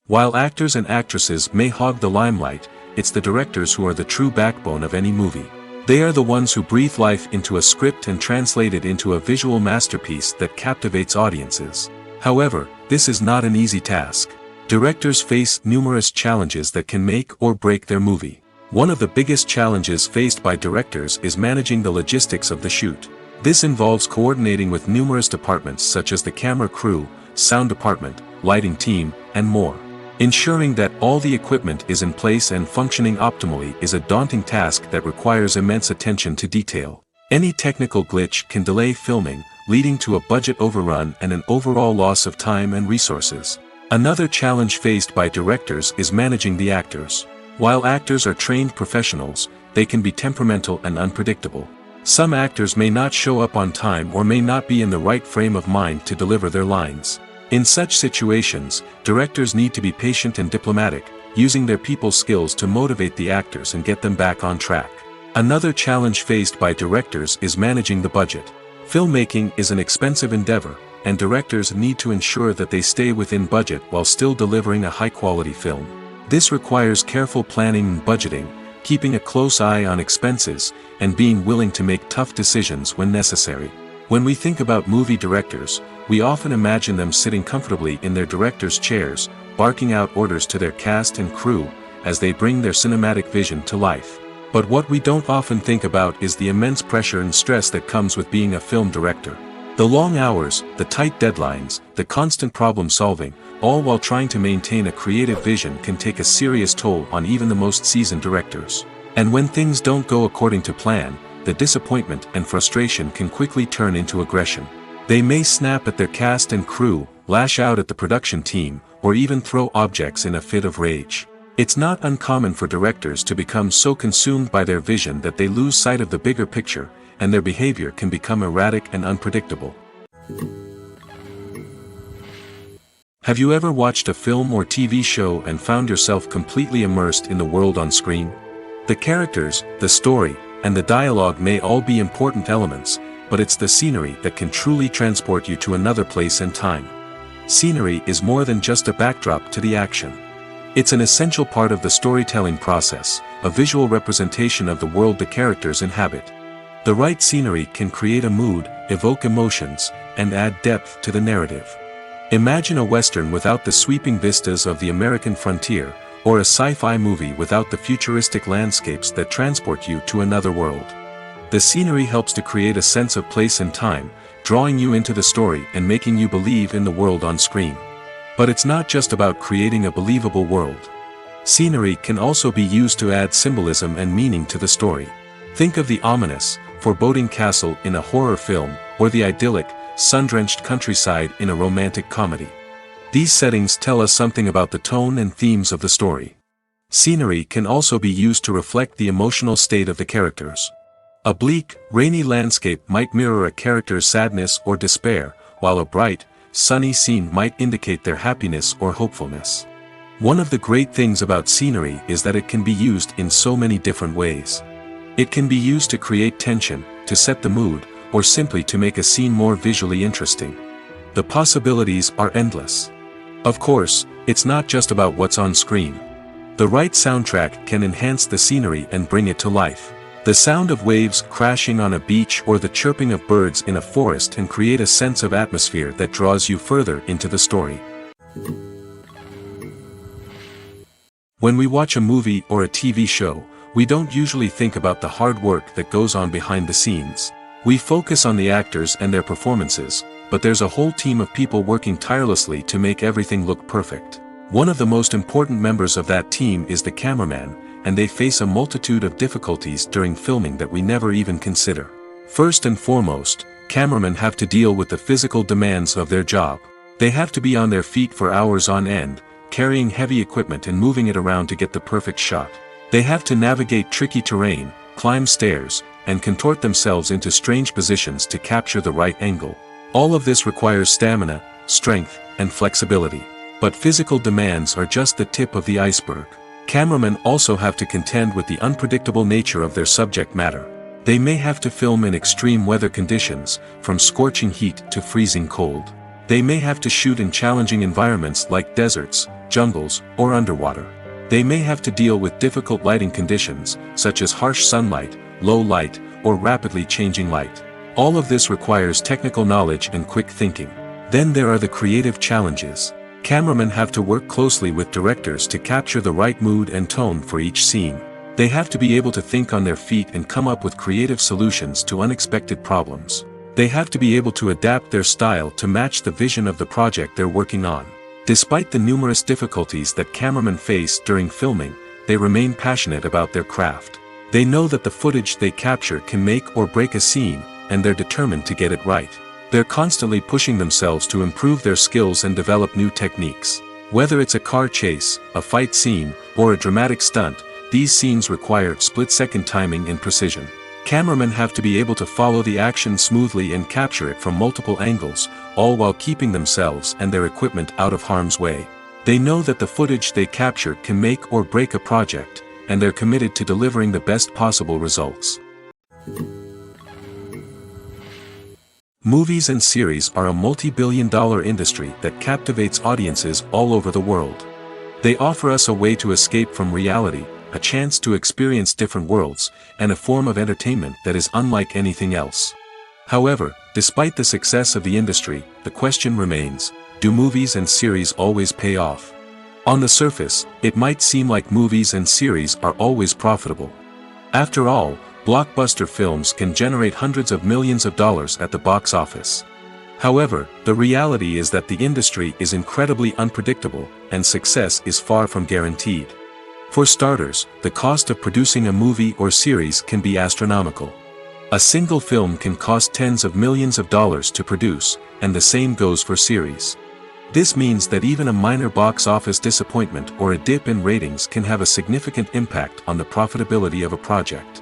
While actors and actresses may hog the limelight, it's the directors who are the true backbone of any movie. They are the ones who breathe life into a script and translate it into a visual masterpiece that captivates audiences. However, this is not an easy task. Directors face numerous challenges that can make or break their movie. One of the biggest challenges faced by directors is managing the logistics of the shoot. This involves coordinating with numerous departments such as the camera crew, sound department, lighting team, and more. Ensuring that all the equipment is in place and functioning optimally is a daunting task that requires immense attention to detail. Any technical glitch can delay filming, leading to a budget overrun and an overall loss of time and resources. Another challenge faced by directors is managing the actors. While actors are trained professionals, they can be temperamental and unpredictable. Some actors may not show up on time or may not be in the right frame of mind to deliver their lines. In such situations, directors need to be patient and diplomatic, using their people skills to motivate the actors and get them back on track. Another challenge faced by directors is managing the budget. Filmmaking is an expensive endeavor, and directors need to ensure that they stay within budget while still delivering a high-quality film. This requires careful planning and budgeting, keeping a close eye on expenses, and being willing to make tough decisions when necessary. When we think about movie directors, we often imagine them sitting comfortably in their director's chairs, barking out orders to their cast and crew, as they bring their cinematic vision to life. But what we don't often think about is the immense pressure and stress that comes with being a film director. The long hours, the tight deadlines, the constant problem solving, all while trying to maintain a creative vision can take a serious toll on even the most seasoned directors. And when things don't go according to plan, the disappointment and frustration can quickly turn into aggression. They may snap at their cast and crew, lash out at the production team, or even throw objects in a fit of rage. It's not uncommon for directors to become so consumed by their vision that they lose sight of the bigger picture, and their behavior can become erratic and unpredictable. Have you ever watched a film or TV show and found yourself completely immersed in the world on screen? The characters, the story, and the dialogue may all be important elements, but it's the scenery that can truly transport you to another place and time. Scenery is more than just a backdrop to the action. It's an essential part of the storytelling process, a visual representation of the world the characters inhabit. The right scenery can create a mood, evoke emotions, and add depth to the narrative. Imagine a Western without the sweeping vistas of the American frontier, or a sci-fi movie without the futuristic landscapes that transport you to another world. The scenery helps to create a sense of place and time, drawing you into the story and making you believe in the world on screen. But it's not just about creating a believable world. Scenery can also be used to add symbolism and meaning to the story. Think of the ominous, foreboding castle in a horror film, or the idyllic, sun-drenched countryside in a romantic comedy. These settings tell us something about the tone and themes of the story. Scenery can also be used to reflect the emotional state of the characters. A bleak, rainy landscape might mirror a character's sadness or despair, while a bright, sunny scene might indicate their happiness or hopefulness. One of the great things about scenery is that it can be used in so many different ways. It can be used to create tension, to set the mood, or simply to make a scene more visually interesting. The possibilities are endless. Of course, it's not just about what's on screen. The right soundtrack can enhance the scenery and bring it to life. The sound of waves crashing on a beach or the chirping of birds in a forest can create a sense of atmosphere that draws you further into the story. When we watch a movie or a TV show, we don't usually think about the hard work that goes on behind the scenes. We focus on the actors and their performances, but there's a whole team of people working tirelessly to make everything look perfect. One of the most important members of that team is the cameraman, and they face a multitude of difficulties during filming that we never even consider. First and foremost, cameramen have to deal with the physical demands of their job. They have to be on their feet for hours on end, carrying heavy equipment and moving it around to get the perfect shot. They have to navigate tricky terrain, climb stairs, and contort themselves into strange positions to capture the right angle. All of this requires stamina, strength, and flexibility. But physical demands are just the tip of the iceberg. Cameramen also have to contend with the unpredictable nature of their subject matter. They may have to film in extreme weather conditions, from scorching heat to freezing cold. They may have to shoot in challenging environments like deserts, jungles, or underwater. They may have to deal with difficult lighting conditions, such as harsh sunlight, low light, or rapidly changing light. All of this requires technical knowledge and quick thinking. Then there are the creative challenges. Cameramen have to work closely with directors to capture the right mood and tone for each scene. They have to be able to think on their feet and come up with creative solutions to unexpected problems. They have to be able to adapt their style to match the vision of the project they're working on. Despite the numerous difficulties that cameramen face during filming, they remain passionate about their craft. They know that the footage they capture can make or break a scene, and they're determined to get it right. They're constantly pushing themselves to improve their skills and develop new techniques. Whether it's a car chase, a fight scene, or a dramatic stunt, these scenes require split-second timing and precision. Cameramen have to be able to follow the action smoothly and capture it from multiple angles, all while keeping themselves and their equipment out of harm's way. They know that the footage they capture can make or break a project, and they're committed to delivering the best possible results. Movies and series are a multi-billion-dollar industry that captivates audiences all over the world. They offer us a way to escape from reality, a chance to experience different worlds, and a form of entertainment that is unlike anything else. However, despite the success of the industry, the question remains, do movies and series always pay off? On the surface, it might seem like movies and series are always profitable. After all, blockbuster films can generate hundreds of millions of dollars at the box office. However, the reality is that the industry is incredibly unpredictable, and success is far from guaranteed. For starters, the cost of producing a movie or series can be astronomical. A single film can cost tens of millions of dollars to produce, and the same goes for series. This means that even a minor box office disappointment or a dip in ratings can have a significant impact on the profitability of a project.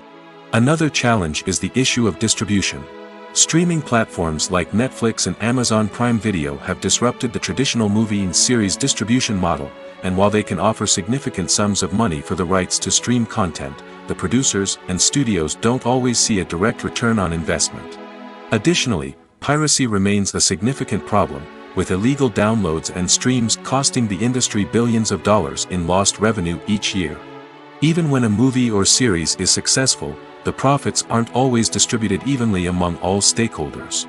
Another challenge is the issue of distribution. Streaming platforms like Netflix and Amazon Prime Video have disrupted the traditional movie and series distribution model, and while they can offer significant sums of money for the rights to stream content, the producers and studios don't always see a direct return on investment. Additionally, piracy remains a significant problem, with illegal downloads and streams costing the industry billions of dollars in lost revenue each year. Even when a movie or series is successful, the profits aren't always distributed evenly among all stakeholders.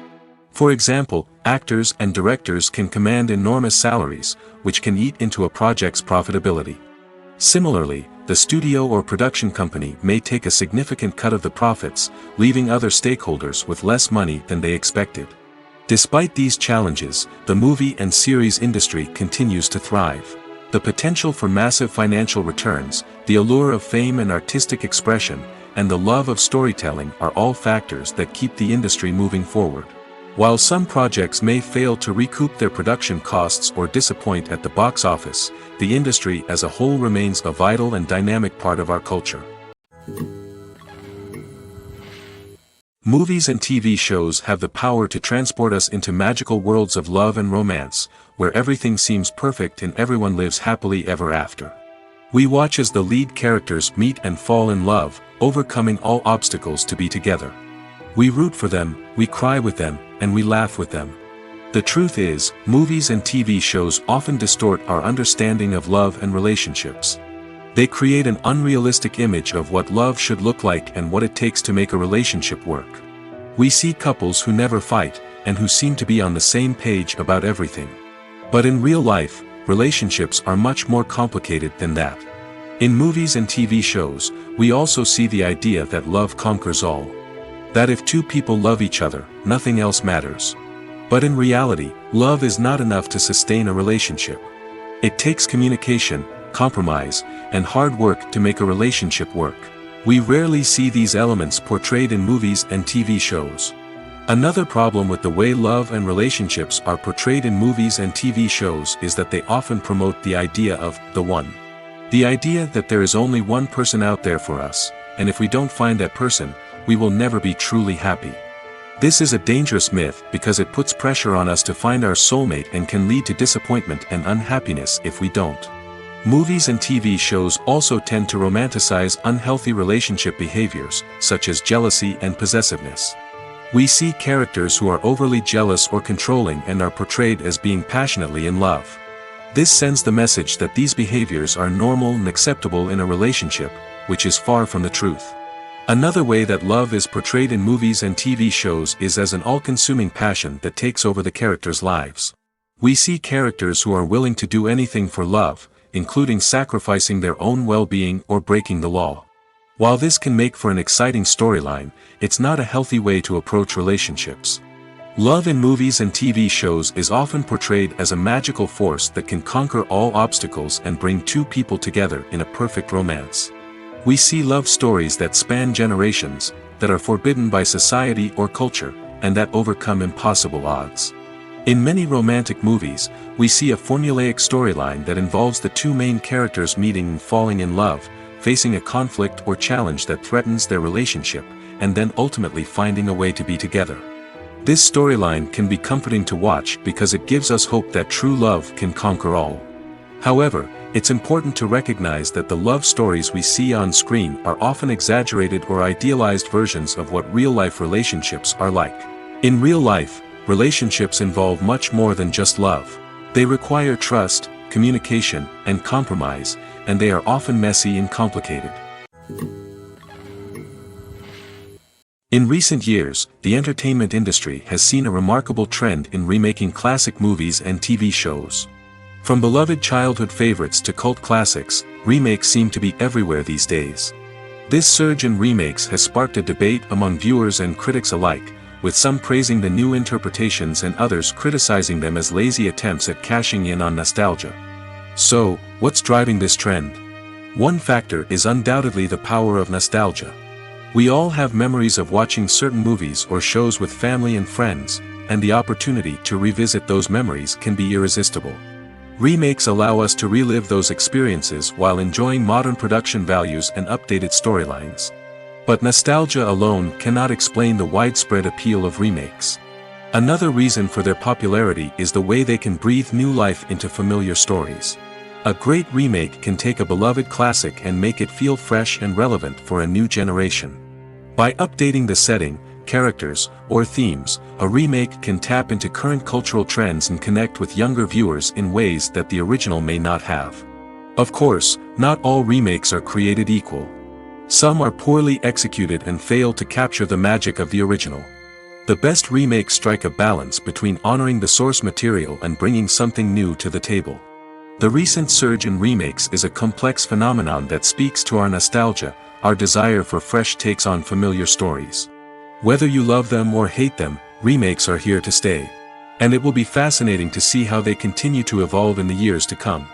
For example, actors and directors can command enormous salaries, which can eat into a project's profitability. Similarly, the studio or production company may take a significant cut of the profits, leaving other stakeholders with less money than they expected. Despite these challenges, the movie and series industry continues to thrive. The potential for massive financial returns, the allure of fame and artistic expression, and the love of storytelling are all factors that keep the industry moving forward. While some projects may fail to recoup their production costs or disappoint at the box office, the industry as a whole remains a vital and dynamic part of our culture. Movies and TV shows have the power to transport us into magical worlds of love and romance, where everything seems perfect and everyone lives happily ever after. We watch as the lead characters meet and fall in love, overcoming all obstacles to be together. We root for them, we cry with them, and we laugh with them. The truth is, movies and TV shows often distort our understanding of love and relationships. They create an unrealistic image of what love should look like and what it takes to make a relationship work. We see couples who never fight, and who seem to be on the same page about everything. But in real life, relationships are much more complicated than that. In movies and TV shows, we also see the idea that love conquers all. That if two people love each other, nothing else matters. But in reality, love is not enough to sustain a relationship. It takes communication, compromise, and hard work to make a relationship work. We rarely see these elements portrayed in movies and TV shows. Another problem with the way love and relationships are portrayed in movies and TV shows is that they often promote the idea of the one. The idea that there is only one person out there for us, and if we don't find that person, we will never be truly happy. This is a dangerous myth because it puts pressure on us to find our soulmate and can lead to disappointment and unhappiness if we don't. Movies and TV shows also tend to romanticize unhealthy relationship behaviors, such as jealousy and possessiveness. We see characters who are overly jealous or controlling and are portrayed as being passionately in love. This sends the message that these behaviors are normal and acceptable in a relationship, which is far from the truth. Another way that love is portrayed in movies and TV shows is as an all-consuming passion that takes over the characters' lives. We see characters who are willing to do anything for love, including sacrificing their own well-being or breaking the law. While this can make for an exciting storyline, it's not a healthy way to approach relationships. Love in movies and TV shows is often portrayed as a magical force that can conquer all obstacles and bring two people together in a perfect romance. We see love stories that span generations, that are forbidden by society or culture, and that overcome impossible odds. In many romantic movies, we see a formulaic storyline that involves the two main characters meeting and falling in love, facing a conflict or challenge that threatens their relationship, and then ultimately finding a way to be together. This storyline can be comforting to watch because it gives us hope that true love can conquer all. However, it's important to recognize that the love stories we see on screen are often exaggerated or idealized versions of what real-life relationships are like. In real life, relationships involve much more than just love. They require trust, communication, and compromise, and they are often messy and complicated. In recent years, the entertainment industry has seen a remarkable trend in remaking classic movies and TV shows. From beloved childhood favorites to cult classics, remakes seem to be everywhere these days. This surge in remakes has sparked a debate among viewers and critics alike, with some praising the new interpretations and others criticizing them as lazy attempts at cashing in on nostalgia. So, what's driving this trend? One factor is undoubtedly the power of nostalgia. We all have memories of watching certain movies or shows with family and friends, and the opportunity to revisit those memories can be irresistible. Remakes allow us to relive those experiences while enjoying modern production values and updated storylines. But nostalgia alone cannot explain the widespread appeal of remakes. Another reason for their popularity is the way they can breathe new life into familiar stories. A great remake can take a beloved classic and make it feel fresh and relevant for a new generation. By updating the setting, characters, or themes, a remake can tap into current cultural trends and connect with younger viewers in ways that the original may not have. Of course, not all remakes are created equal. Some are poorly executed and fail to capture the magic of the original. The best remakes strike a balance between honoring the source material and bringing something new to the table. The recent surge in remakes is a complex phenomenon that speaks to our nostalgia, our desire for fresh takes on familiar stories. Whether you love them or hate them, remakes are here to stay. And it will be fascinating to see how they continue to evolve in the years to come.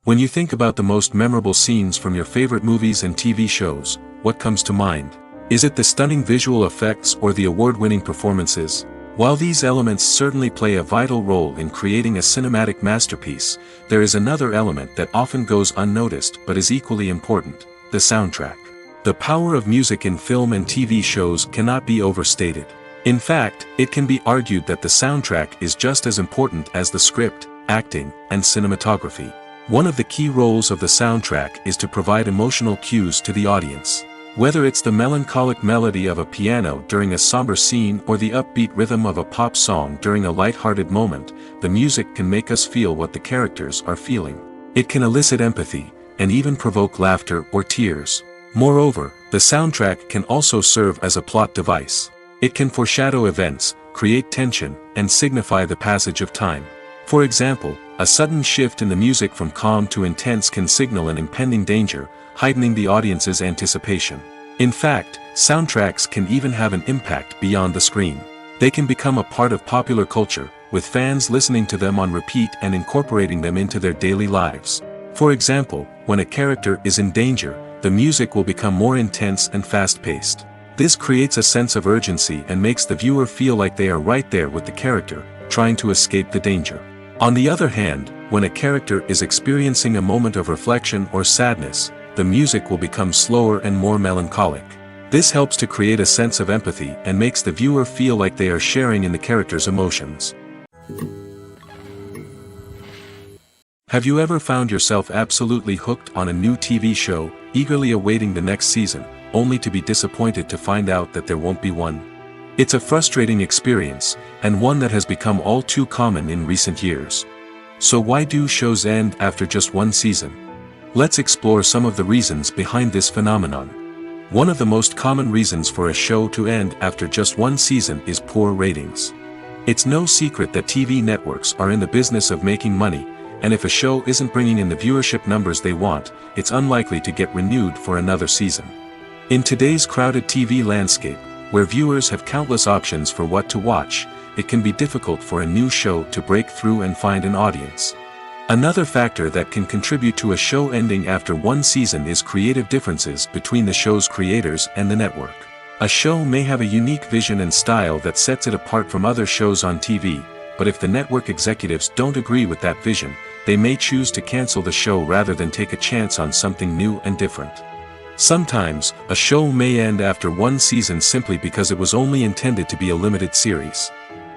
When you think about the most memorable scenes from your favorite movies and TV shows, what comes to mind? Is it the stunning visual effects or the award-winning performances? While these elements certainly play a vital role in creating a cinematic masterpiece, there is another element that often goes unnoticed but is equally important: the soundtrack. The power of music in film and TV shows cannot be overstated. In fact, it can be argued that the soundtrack is just as important as the script, acting, and cinematography. One of the key roles of the soundtrack is to provide emotional cues to the audience. Whether it's the melancholic melody of a piano during a somber scene or the upbeat rhythm of a pop song during a light-hearted moment, the music can make us feel what the characters are feeling. It can elicit empathy, and even provoke laughter or tears. Moreover, the soundtrack can also serve as a plot device. It can foreshadow events, create tension, and signify the passage of time. For example, a sudden shift in the music from calm to intense can signal an impending danger, heightening the audience's anticipation. In fact, soundtracks can even have an impact beyond the screen. They can become a part of popular culture, with fans listening to them on repeat and incorporating them into their daily lives. For example, when a character is in danger, the music will become more intense and fast-paced. This creates a sense of urgency and makes the viewer feel like they are right there with the character, trying to escape the danger. On the other hand, when a character is experiencing a moment of reflection or sadness, the music will become slower and more melancholic. This helps to create a sense of empathy and makes the viewer feel like they are sharing in the character's emotions. Have you ever found yourself absolutely hooked on a new TV show, eagerly awaiting the next season, only to be disappointed to find out that there won't be one? It's a frustrating experience, and one that has become all too common in recent years. So why do shows end after just one season? Let's explore some of the reasons behind this phenomenon. One of the most common reasons for a show to end after just one season is poor ratings. It's no secret that TV networks are in the business of making money, and if a show isn't bringing in the viewership numbers they want, it's unlikely to get renewed for another season. In today's crowded TV landscape, where viewers have countless options for what to watch, it can be difficult for a new show to break through and find an audience. Another factor that can contribute to a show ending after one season is creative differences between the show's creators and the network. A show may have a unique vision and style that sets it apart from other shows on TV, but if the network executives don't agree with that vision, they may choose to cancel the show rather than take a chance on something new and different. Sometimes, a show may end after one season simply because it was only intended to be a limited series.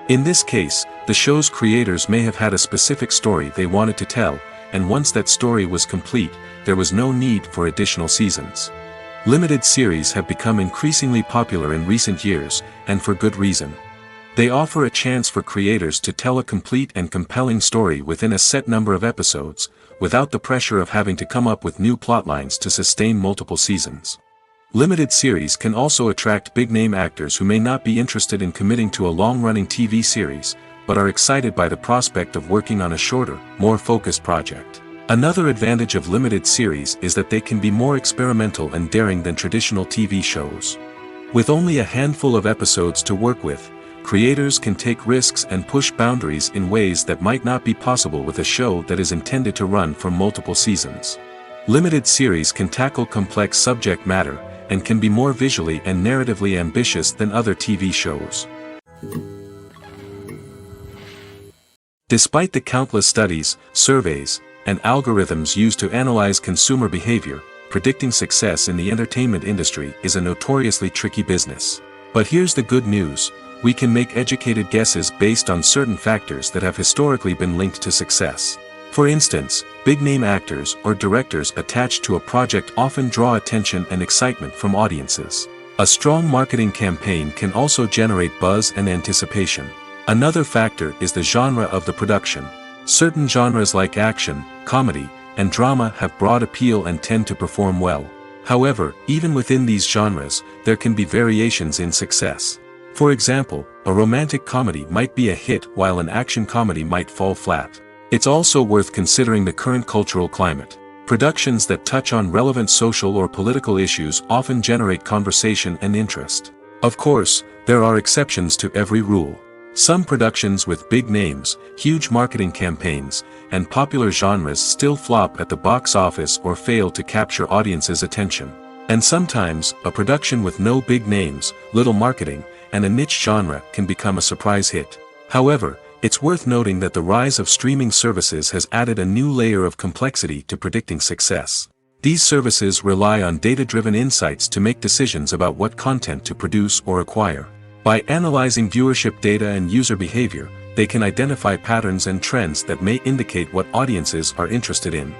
In this case, the show's creators may have had a specific story they wanted to tell, and once that story was complete, there was no need for additional seasons. Limited series have become increasingly popular in recent years, and for good reason. They offer a chance for creators to tell a complete and compelling story within a set number of episodes, without the pressure of having to come up with new plotlines to sustain multiple seasons. Limited series can also attract big-name actors who may not be interested in committing to a long-running TV series, but are excited by the prospect of working on a shorter, more focused project. Another advantage of limited series is that they can be more experimental and daring than traditional TV shows. With only a handful of episodes to work with, creators can take risks and push boundaries in ways that might not be possible with a show that is intended to run for multiple seasons. Limited series can tackle complex subject matter, and can be more visually and narratively ambitious than other TV shows. Despite the countless studies, surveys, and algorithms used to analyze consumer behavior, predicting success in the entertainment industry is a notoriously tricky business. But here's the good news: we can make educated guesses based on certain factors that have historically been linked to success. For instance, big-name actors or directors attached to a project often draw attention and excitement from audiences. A strong marketing campaign can also generate buzz and anticipation. Another factor is the genre of the production. Certain genres like action, comedy, and drama have broad appeal and tend to perform well. However, even within these genres, there can be variations in success. For example, a romantic comedy might be a hit while an action comedy might fall flat. It's also worth considering the current cultural climate. Productions that touch on relevant social or political issues often generate conversation and interest. Of course, there are exceptions to every rule. Some productions with big names, huge marketing campaigns, and popular genres still flop at the box office or fail to capture audiences' attention. And sometimes, a production with no big names, little marketing, and a niche genre can become a surprise hit. However, it's worth noting that the rise of streaming services has added a new layer of complexity to predicting success. These services rely on data-driven insights to make decisions about what content to produce or acquire. By analyzing viewership data and user behavior, they can identify patterns and trends that may indicate what audiences are interested in.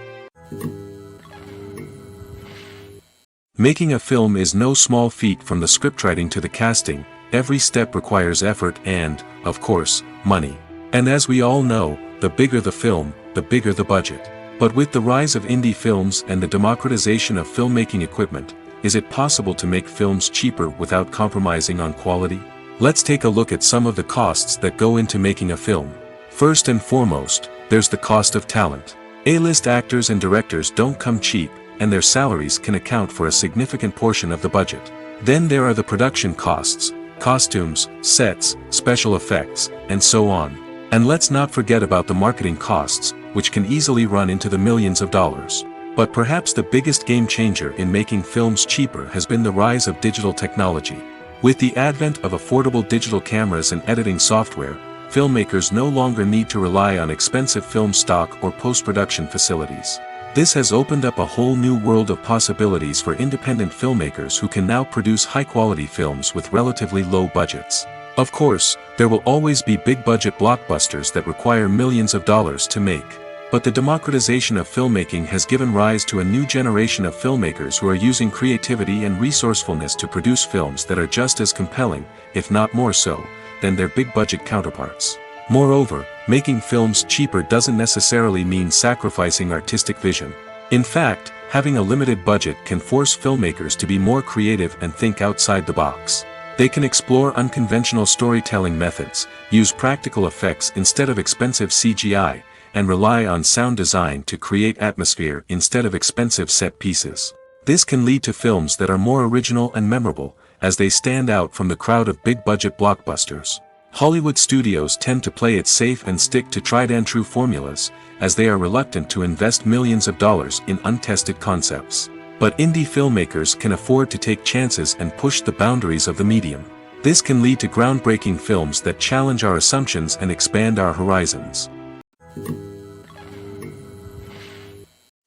Making a film is no small feat. From the scriptwriting to the casting. Every step requires effort and, of course, money. And as we all know, the bigger the film, the bigger the budget. But with the rise of indie films and the democratization of filmmaking equipment, is it possible to make films cheaper without compromising on quality? Let's take a look at some of the costs that go into making a film. First and foremost, there's the cost of talent. A-list actors and directors don't come cheap, and their salaries can account for a significant portion of the budget. Then there are the production costs. Costumes, sets, special effects, and so on. And let's not forget about the marketing costs, which can easily run into the millions of dollars. But perhaps the biggest game changer in making films cheaper has been the rise of digital technology. With the advent of affordable digital cameras and editing software, filmmakers no longer need to rely on expensive film stock or post-production facilities. This has opened up a whole new world of possibilities for independent filmmakers who can now produce high-quality films with relatively low budgets. Of course, there will always be big-budget blockbusters that require millions of dollars to make. But the democratization of filmmaking has given rise to a new generation of filmmakers who are using creativity and resourcefulness to produce films that are just as compelling, if not more so, than their big-budget counterparts. Moreover, making films cheaper doesn't necessarily mean sacrificing artistic vision. In fact, having a limited budget can force filmmakers to be more creative and think outside the box. They can explore unconventional storytelling methods, use practical effects instead of expensive CGI, and rely on sound design to create atmosphere instead of expensive set pieces. This can lead to films that are more original and memorable, as they stand out from the crowd of big-budget blockbusters. Hollywood studios tend to play it safe and stick to tried-and-true formulas, as they are reluctant to invest millions of dollars in untested concepts. But indie filmmakers can afford to take chances and push the boundaries of the medium. This can lead to groundbreaking films that challenge our assumptions and expand our horizons.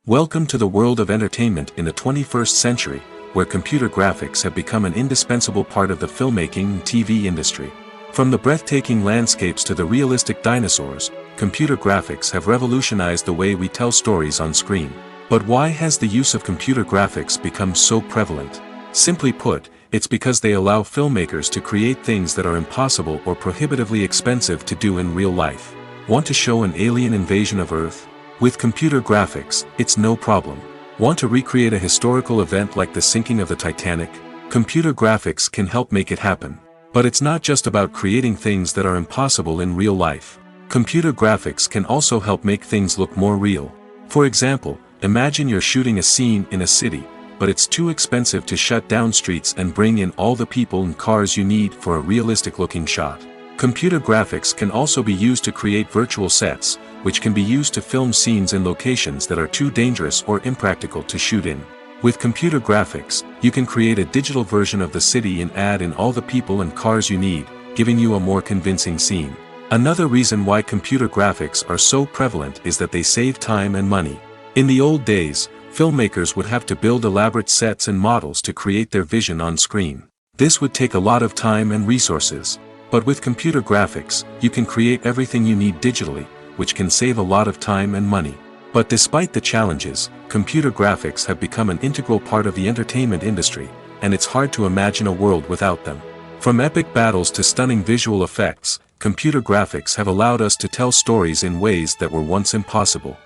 Welcome to the world of entertainment in the 21st century, where computer graphics have become an indispensable part of the filmmaking and TV industry. From the breathtaking landscapes to the realistic dinosaurs, computer graphics have revolutionized the way we tell stories on screen. But why has the use of computer graphics become so prevalent? Simply put, it's because they allow filmmakers to create things that are impossible or prohibitively expensive to do in real life. Want to show an alien invasion of Earth? With computer graphics, it's no problem. Want to recreate a historical event like the sinking of the Titanic? Computer graphics can help make it happen. But it's not just about creating things that are impossible in real life. Computer graphics can also help make things look more real. For example, imagine you're shooting a scene in a city, but it's too expensive to shut down streets and bring in all the people and cars you need for a realistic-looking shot. Computer graphics can also be used to create virtual sets, which can be used to film scenes in locations that are too dangerous or impractical to shoot in. With computer graphics, you can create a digital version of the city and add in all the people and cars you need, giving you a more convincing scene. Another reason why computer graphics are so prevalent is that they save time and money. In the old days, filmmakers would have to build elaborate sets and models to create their vision on screen. This would take a lot of time and resources. But with computer graphics, you can create everything you need digitally, which can save a lot of time and money. But despite the challenges, computer graphics have become an integral part of the entertainment industry, and it's hard to imagine a world without them. From epic battles to stunning visual effects, computer graphics have allowed us to tell stories in ways that were once impossible.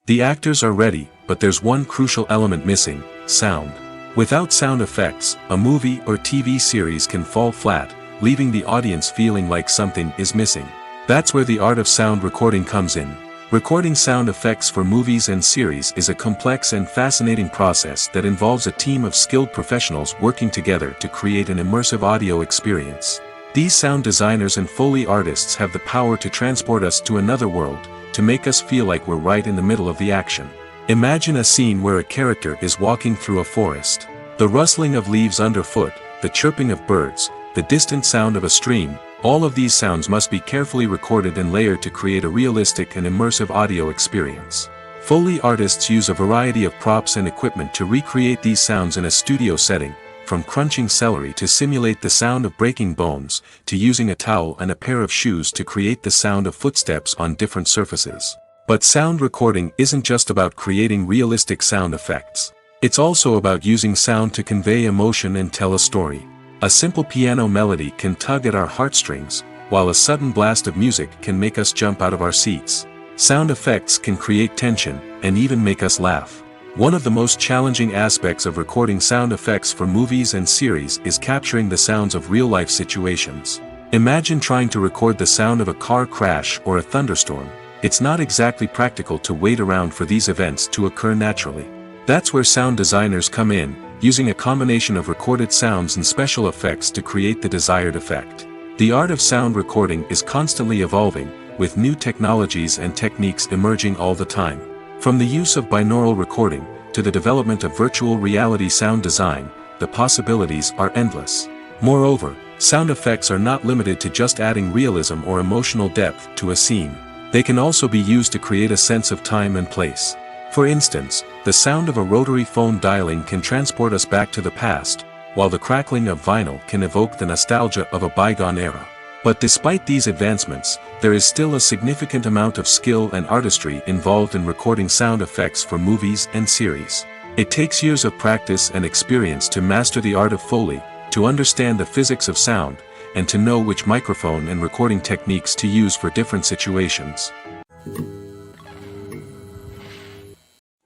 The actors are ready, but there's one crucial element missing: sound. Without sound effects, a movie or TV series can fall flat, leaving the audience feeling like something is missing. That's where the art of sound recording comes in. Recording sound effects for movies and series is a complex and fascinating process that involves a team of skilled professionals working together to create an immersive audio experience. These sound designers and Foley artists have the power to transport us to another world, to make us feel like we're right in the middle of the action. Imagine a scene where a character is walking through a forest. The rustling of leaves underfoot, the chirping of birds, the distant sound of a stream, all of these sounds must be carefully recorded and layered to create a realistic and immersive audio experience. Foley artists use a variety of props and equipment to recreate these sounds in a studio setting, from crunching celery to simulate the sound of breaking bones, to using a towel and a pair of shoes to create the sound of footsteps on different surfaces. But sound recording isn't just about creating realistic sound effects. It's also about using sound to convey emotion and tell a story. A simple piano melody can tug at our heartstrings, while a sudden blast of music can make us jump out of our seats. Sound effects can create tension, and even make us laugh. One of the most challenging aspects of recording sound effects for movies and series is capturing the sounds of real-life situations. Imagine trying to record the sound of a car crash or a thunderstorm. It's not exactly practical to wait around for these events to occur naturally. That's where sound designers come in, using a combination of recorded sounds and special effects to create the desired effect. The art of sound recording is constantly evolving, with new technologies and techniques emerging all the time. From the use of binaural recording, to the development of virtual reality sound design, the possibilities are endless. Moreover, sound effects are not limited to just adding realism or emotional depth to a scene. They can also be used to create a sense of time and place. For instance, the sound of a rotary phone dialing can transport us back to the past, while the crackling of vinyl can evoke the nostalgia of a bygone era. But despite these advancements, there is still a significant amount of skill and artistry involved in recording sound effects for movies and series. It takes years of practice and experience to master the art of Foley, to understand the physics of sound, and to know which microphone and recording techniques to use for different situations.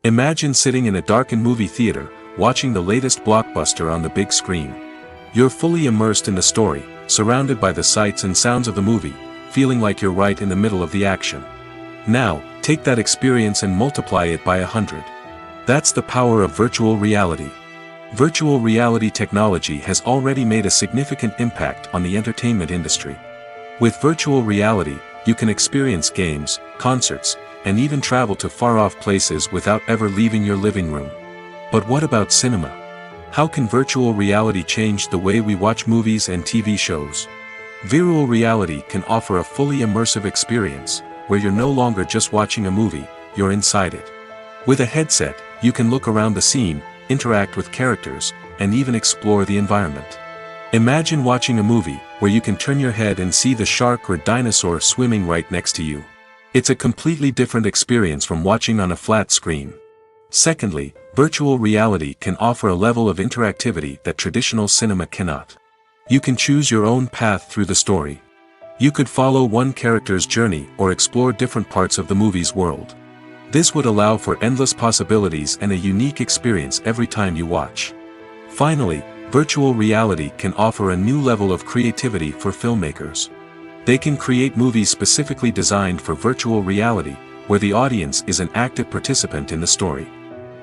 Imagine sitting in a darkened movie theater, watching the latest blockbuster on the big screen. You're fully immersed in the story, surrounded by the sights and sounds of the movie, feeling like you're right in the middle of the action. Now, take that experience and multiply it by 100. That's the power of virtual reality. Virtual reality technology has already made a significant impact on the entertainment industry. With virtual reality, you can experience games, concerts, and even travel to far-off places without ever leaving your living room. But what about cinema? How can virtual reality change the way we watch movies and TV shows? Virtual reality can offer a fully immersive experience, where you're no longer just watching a movie, you're inside it. With a headset, you can look around the scene, interact with characters, and even explore the environment. Imagine watching a movie where you can turn your head and see the shark or dinosaur swimming right next to you. It's a completely different experience from watching on a flat screen. Secondly, virtual reality can offer a level of interactivity that traditional cinema cannot. You can choose your own path through the story. You could follow one character's journey or explore different parts of the movie's world. This would allow for endless possibilities and a unique experience every time you watch. Finally, virtual reality can offer a new level of creativity for filmmakers. They can create movies specifically designed for virtual reality, where the audience is an active participant in the story.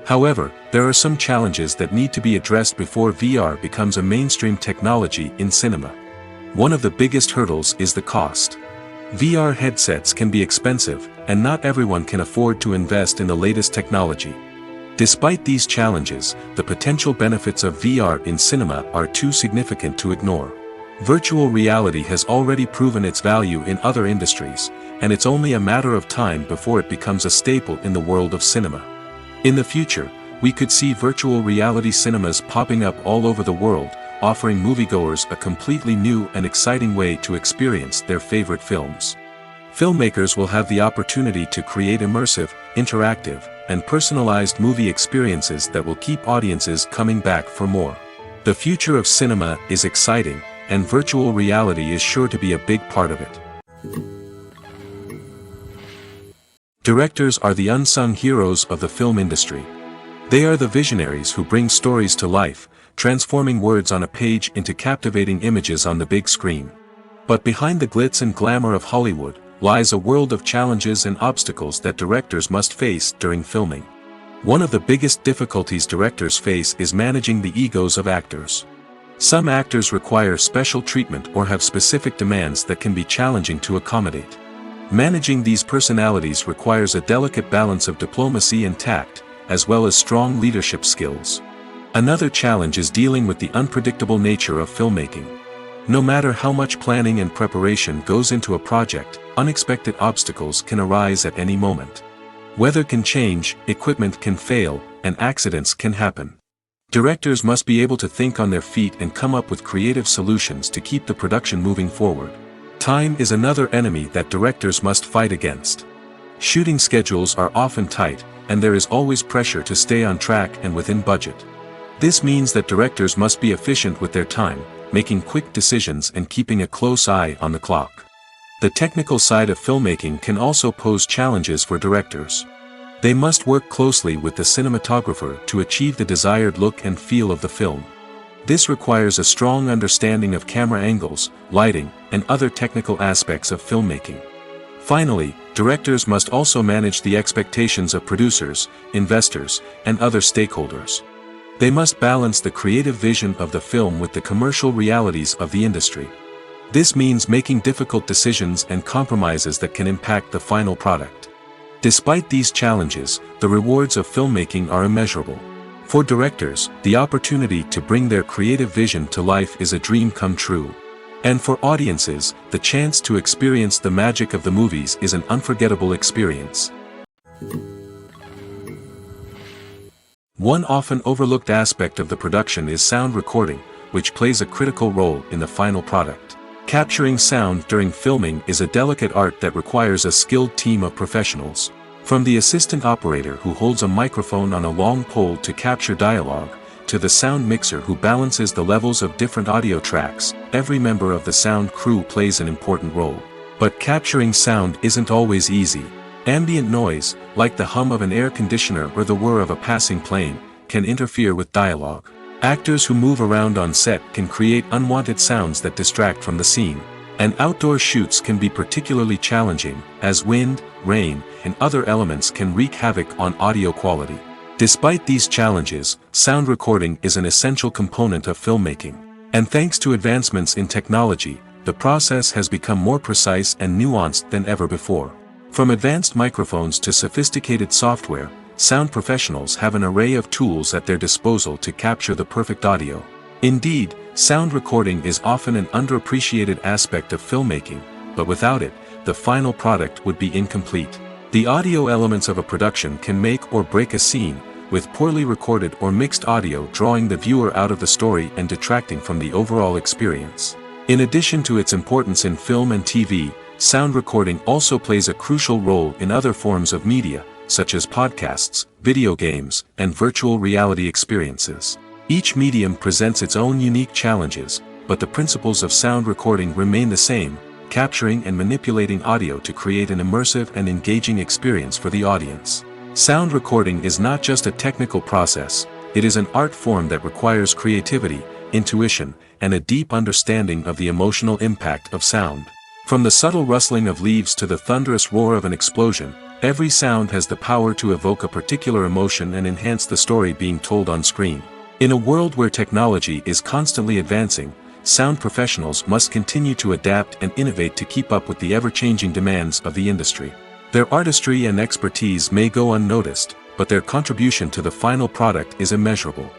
However, there are some challenges that need to be addressed before VR becomes a mainstream technology in cinema. One of the biggest hurdles is the cost. VR headsets can be expensive, and not everyone can afford to invest in the latest technology. Despite these challenges, the potential benefits of VR in cinema are too significant to ignore. Virtual reality has already proven its value in other industries, and it's only a matter of time before it becomes a staple in the world of cinema. In the future, we could see virtual reality cinemas popping up all over the world, offering moviegoers a completely new and exciting way to experience their favorite films. Filmmakers will have the opportunity to create immersive, interactive, and personalized movie experiences that will keep audiences coming back for more. The future of cinema is exciting, and virtual reality is sure to be a big part of it. Directors are the unsung heroes of the film industry. They are the visionaries who bring stories to life, transforming words on a page into captivating images on the big screen. But behind the glitz and glamour of Hollywood lies a world of challenges and obstacles that directors must face during filming. One of the biggest difficulties directors face is managing the egos of actors. Some actors require special treatment or have specific demands that can be challenging to accommodate. Managing these personalities requires a delicate balance of diplomacy and tact, as well as strong leadership skills. Another challenge is dealing with the unpredictable nature of filmmaking. No matter how much planning and preparation goes into a project, unexpected obstacles can arise at any moment. Weather can change, equipment can fail, and accidents can happen. Directors must be able to think on their feet and come up with creative solutions to keep the production moving forward. Time is another enemy that directors must fight against. Shooting schedules are often tight, and there is always pressure to stay on track and within budget. This means that directors must be efficient with their time, making quick decisions and keeping a close eye on the clock. The technical side of filmmaking can also pose challenges for directors. They must work closely with the cinematographer to achieve the desired look and feel of the film. This requires a strong understanding of camera angles, lighting, and other technical aspects of filmmaking. Finally, directors must also manage the expectations of producers, investors, and other stakeholders. They must balance the creative vision of the film with the commercial realities of the industry. This means making difficult decisions and compromises that can impact the final product. Despite these challenges, the rewards of filmmaking are immeasurable. For directors, the opportunity to bring their creative vision to life is a dream come true. And for audiences, the chance to experience the magic of the movies is an unforgettable experience. One often overlooked aspect of the production is sound recording, which plays a critical role in the final product. Capturing sound during filming is a delicate art that requires a skilled team of professionals. From the assistant operator who holds a microphone on a long pole to capture dialogue, to the sound mixer who balances the levels of different audio tracks, every member of the sound crew plays an important role. But capturing sound isn't always easy. Ambient noise, like the hum of an air conditioner or the whir of a passing plane, can interfere with dialogue. Actors who move around on set can create unwanted sounds that distract from the scene. And outdoor shoots can be particularly challenging, as wind, rain, and other elements can wreak havoc on audio quality. Despite these challenges, sound recording is an essential component of filmmaking. And thanks to advancements in technology, the process has become more precise and nuanced than ever before. From advanced microphones to sophisticated software, sound professionals have an array of tools at their disposal to capture the perfect audio. Indeed, sound recording is often an underappreciated aspect of filmmaking, but without it, the final product would be incomplete. The audio elements of a production can make or break a scene, with poorly recorded or mixed audio drawing the viewer out of the story and detracting from the overall experience. In addition to its importance in film and TV, sound recording also plays a crucial role in other forms of media, such as podcasts, video games, and virtual reality experiences. Each medium presents its own unique challenges, but the principles of sound recording remain the same, capturing and manipulating audio to create an immersive and engaging experience for the audience. Sound recording is not just a technical process, it is an art form that requires creativity, intuition, and a deep understanding of the emotional impact of sound. From the subtle rustling of leaves to the thunderous roar of an explosion, every sound has the power to evoke a particular emotion and enhance the story being told on screen. In a world where technology is constantly advancing, sound professionals must continue to adapt and innovate to keep up with the ever-changing demands of the industry. Their artistry and expertise may go unnoticed, but their contribution to the final product is immeasurable.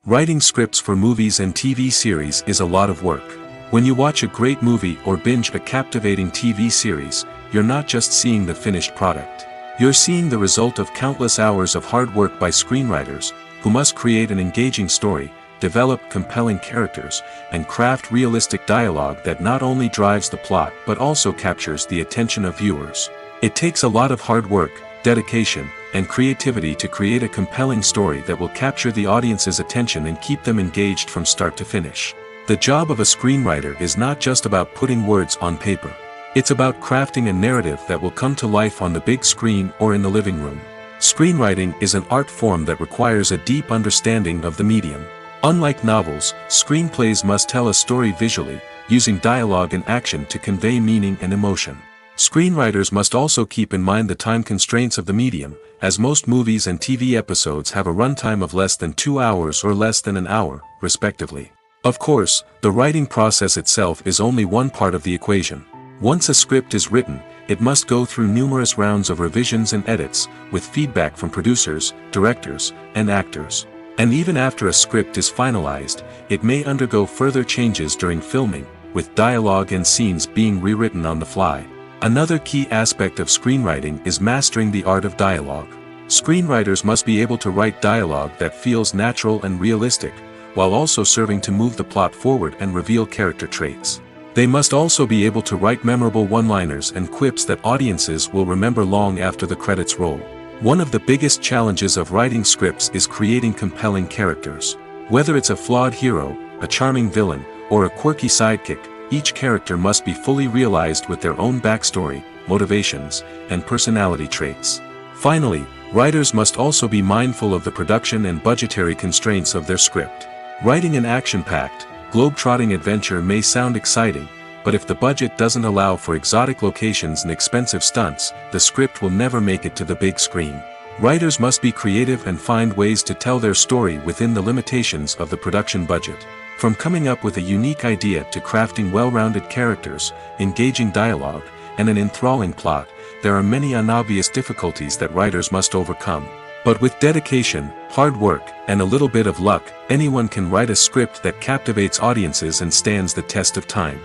Writing scripts for movies and TV series is a lot of work. When you watch a great movie or binge a captivating TV series, you're not just seeing the finished product. You're seeing the result of countless hours of hard work by screenwriters, who must create an engaging story, develop compelling characters, and craft realistic dialogue that not only drives the plot but also captures the attention of viewers. It takes a lot of hard work, dedication, and creativity to create a compelling story that will capture the audience's attention and keep them engaged from start to finish. The job of a screenwriter is not just about putting words on paper. It's about crafting a narrative that will come to life on the big screen or in the living room. Screenwriting is an art form that requires a deep understanding of the medium. Unlike novels, screenplays must tell a story visually, using dialogue and action to convey meaning and emotion. Screenwriters must also keep in mind the time constraints of the medium, as most movies and TV episodes have a runtime of less than 2 hours or less than an hour, respectively. Of course, the writing process itself is only one part of the equation. Once a script is written, it must go through numerous rounds of revisions and edits, with feedback from producers, directors, and actors. And even after a script is finalized, it may undergo further changes during filming, with dialogue and scenes being rewritten on the fly. Another key aspect of screenwriting is mastering the art of dialogue. Screenwriters must be able to write dialogue that feels natural and realistic, while also serving to move the plot forward and reveal character traits. They must also be able to write memorable one-liners and quips that audiences will remember long after the credits roll. One of the biggest challenges of writing scripts is creating compelling characters. Whether it's a flawed hero, a charming villain, or a quirky sidekick, each character must be fully realized with their own backstory, motivations, and personality traits. Finally, writers must also be mindful of the production and budgetary constraints of their script. Writing an action-packed, globe-trotting adventure may sound exciting, but if the budget doesn't allow for exotic locations and expensive stunts, the script will never make it to the big screen. Writers must be creative and find ways to tell their story within the limitations of the production budget. From coming up with a unique idea to crafting well-rounded characters, engaging dialogue, and an enthralling plot, there are many unobvious difficulties that writers must overcome. But with dedication, hard work, and a little bit of luck, anyone can write a script that captivates audiences and stands the test of time.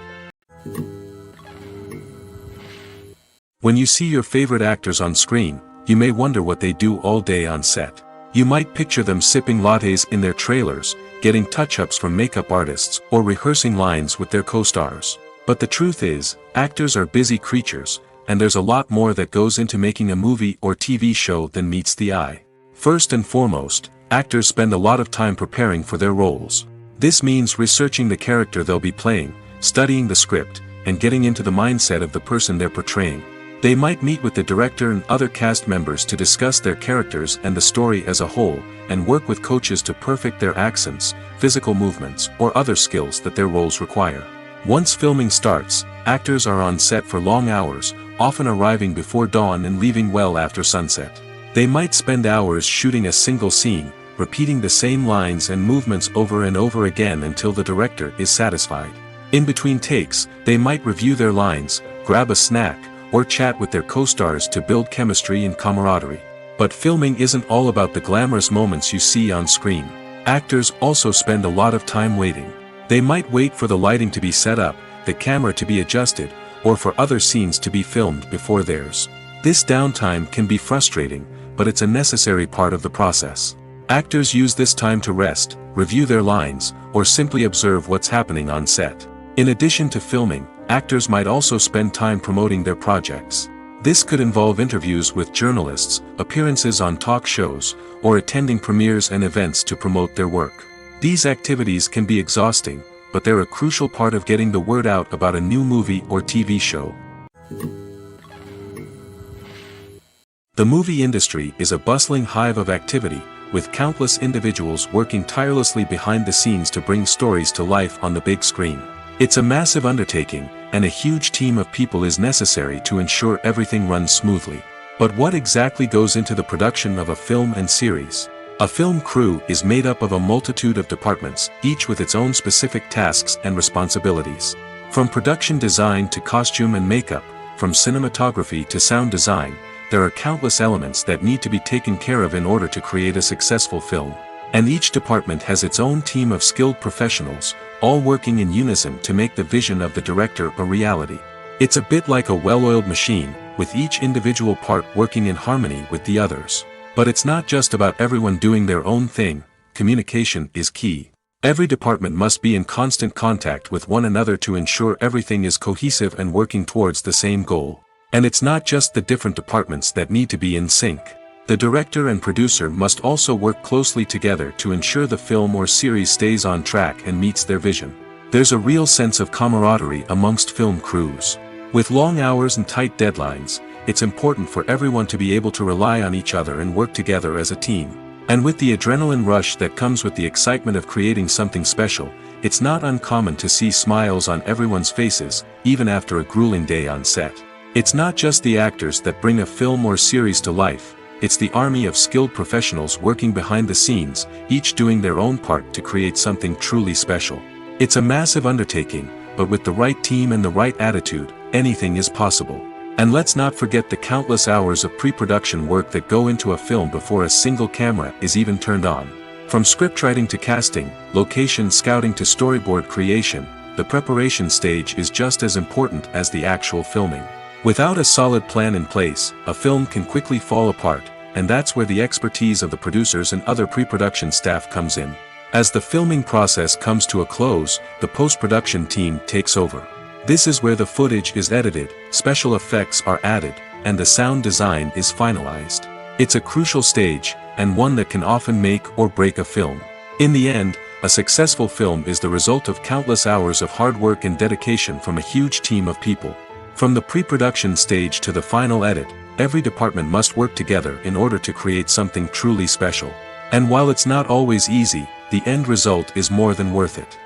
When you see your favorite actors on screen, you may wonder what they do all day on set. You might picture them sipping lattes in their trailers, getting touch-ups from makeup artists, or rehearsing lines with their co-stars. But the truth is, actors are busy creatures, and there's a lot more that goes into making a movie or TV show than meets the eye. First and foremost, actors spend a lot of time preparing for their roles. This means researching the character they'll be playing, studying the script, and getting into the mindset of the person they're portraying. They might meet with the director and other cast members to discuss their characters and the story as a whole, and work with coaches to perfect their accents, physical movements, or other skills that their roles require. Once filming starts, actors are on set for long hours, often arriving before dawn and leaving well after sunset. They might spend hours shooting a single scene, repeating the same lines and movements over and over again until the director is satisfied. In between takes, they might review their lines, grab a snack, or chat with their co-stars to build chemistry and camaraderie. But filming isn't all about the glamorous moments you see on screen. Actors also spend a lot of time waiting. They might wait for the lighting to be set up, the camera to be adjusted, or for other scenes to be filmed before theirs. This downtime can be frustrating, but it's a necessary part of the process. Actors use this time to rest, review their lines, or simply observe what's happening on set. In addition to filming, actors might also spend time promoting their projects. This could involve interviews with journalists, appearances on talk shows, or attending premieres and events to promote their work. These activities can be exhausting, but they're a crucial part of getting the word out about a new movie or TV show. The movie industry is a bustling hive of activity, with countless individuals working tirelessly behind the scenes to bring stories to life on the big screen. It's a massive undertaking, and a huge team of people is necessary to ensure everything runs smoothly. But what exactly goes into the production of a film and series? A film crew is made up of a multitude of departments, each with its own specific tasks and responsibilities. From production design to costume and makeup, from cinematography to sound design, there are countless elements that need to be taken care of in order to create a successful film. And each department has its own team of skilled professionals, all working in unison to make the vision of the director a reality. It's a bit like a well-oiled machine, with each individual part working in harmony with the others. But it's not just about everyone doing their own thing. Communication is key. Every department must be in constant contact with one another to ensure everything is cohesive and working towards the same goal. And it's not just the different departments that need to be in sync. The director and producer must also work closely together to ensure the film or series stays on track and meets their vision. There's a real sense of camaraderie amongst film crews. With long hours and tight deadlines, it's important for everyone to be able to rely on each other and work together as a team. And with the adrenaline rush that comes with the excitement of creating something special, it's not uncommon to see smiles on everyone's faces, even after a grueling day on set. It's not just the actors that bring a film or series to life. It's the army of skilled professionals working behind the scenes, each doing their own part to create something truly special. It's a massive undertaking, but with the right team and the right attitude, anything is possible. And let's not forget the countless hours of pre-production work that go into a film before a single camera is even turned on. From scriptwriting to casting, location scouting to storyboard creation, the preparation stage is just as important as the actual filming. Without a solid plan in place, a film can quickly fall apart, and that's where the expertise of the producers and other pre-production staff comes in. As the filming process comes to a close, the post-production team takes over. This is where the footage is edited, special effects are added, and the sound design is finalized. It's a crucial stage, and one that can often make or break a film. In the end, a successful film is the result of countless hours of hard work and dedication from a huge team of people. From the pre-production stage to the final edit, every department must work together in order to create something truly special. And while it's not always easy, the end result is more than worth it.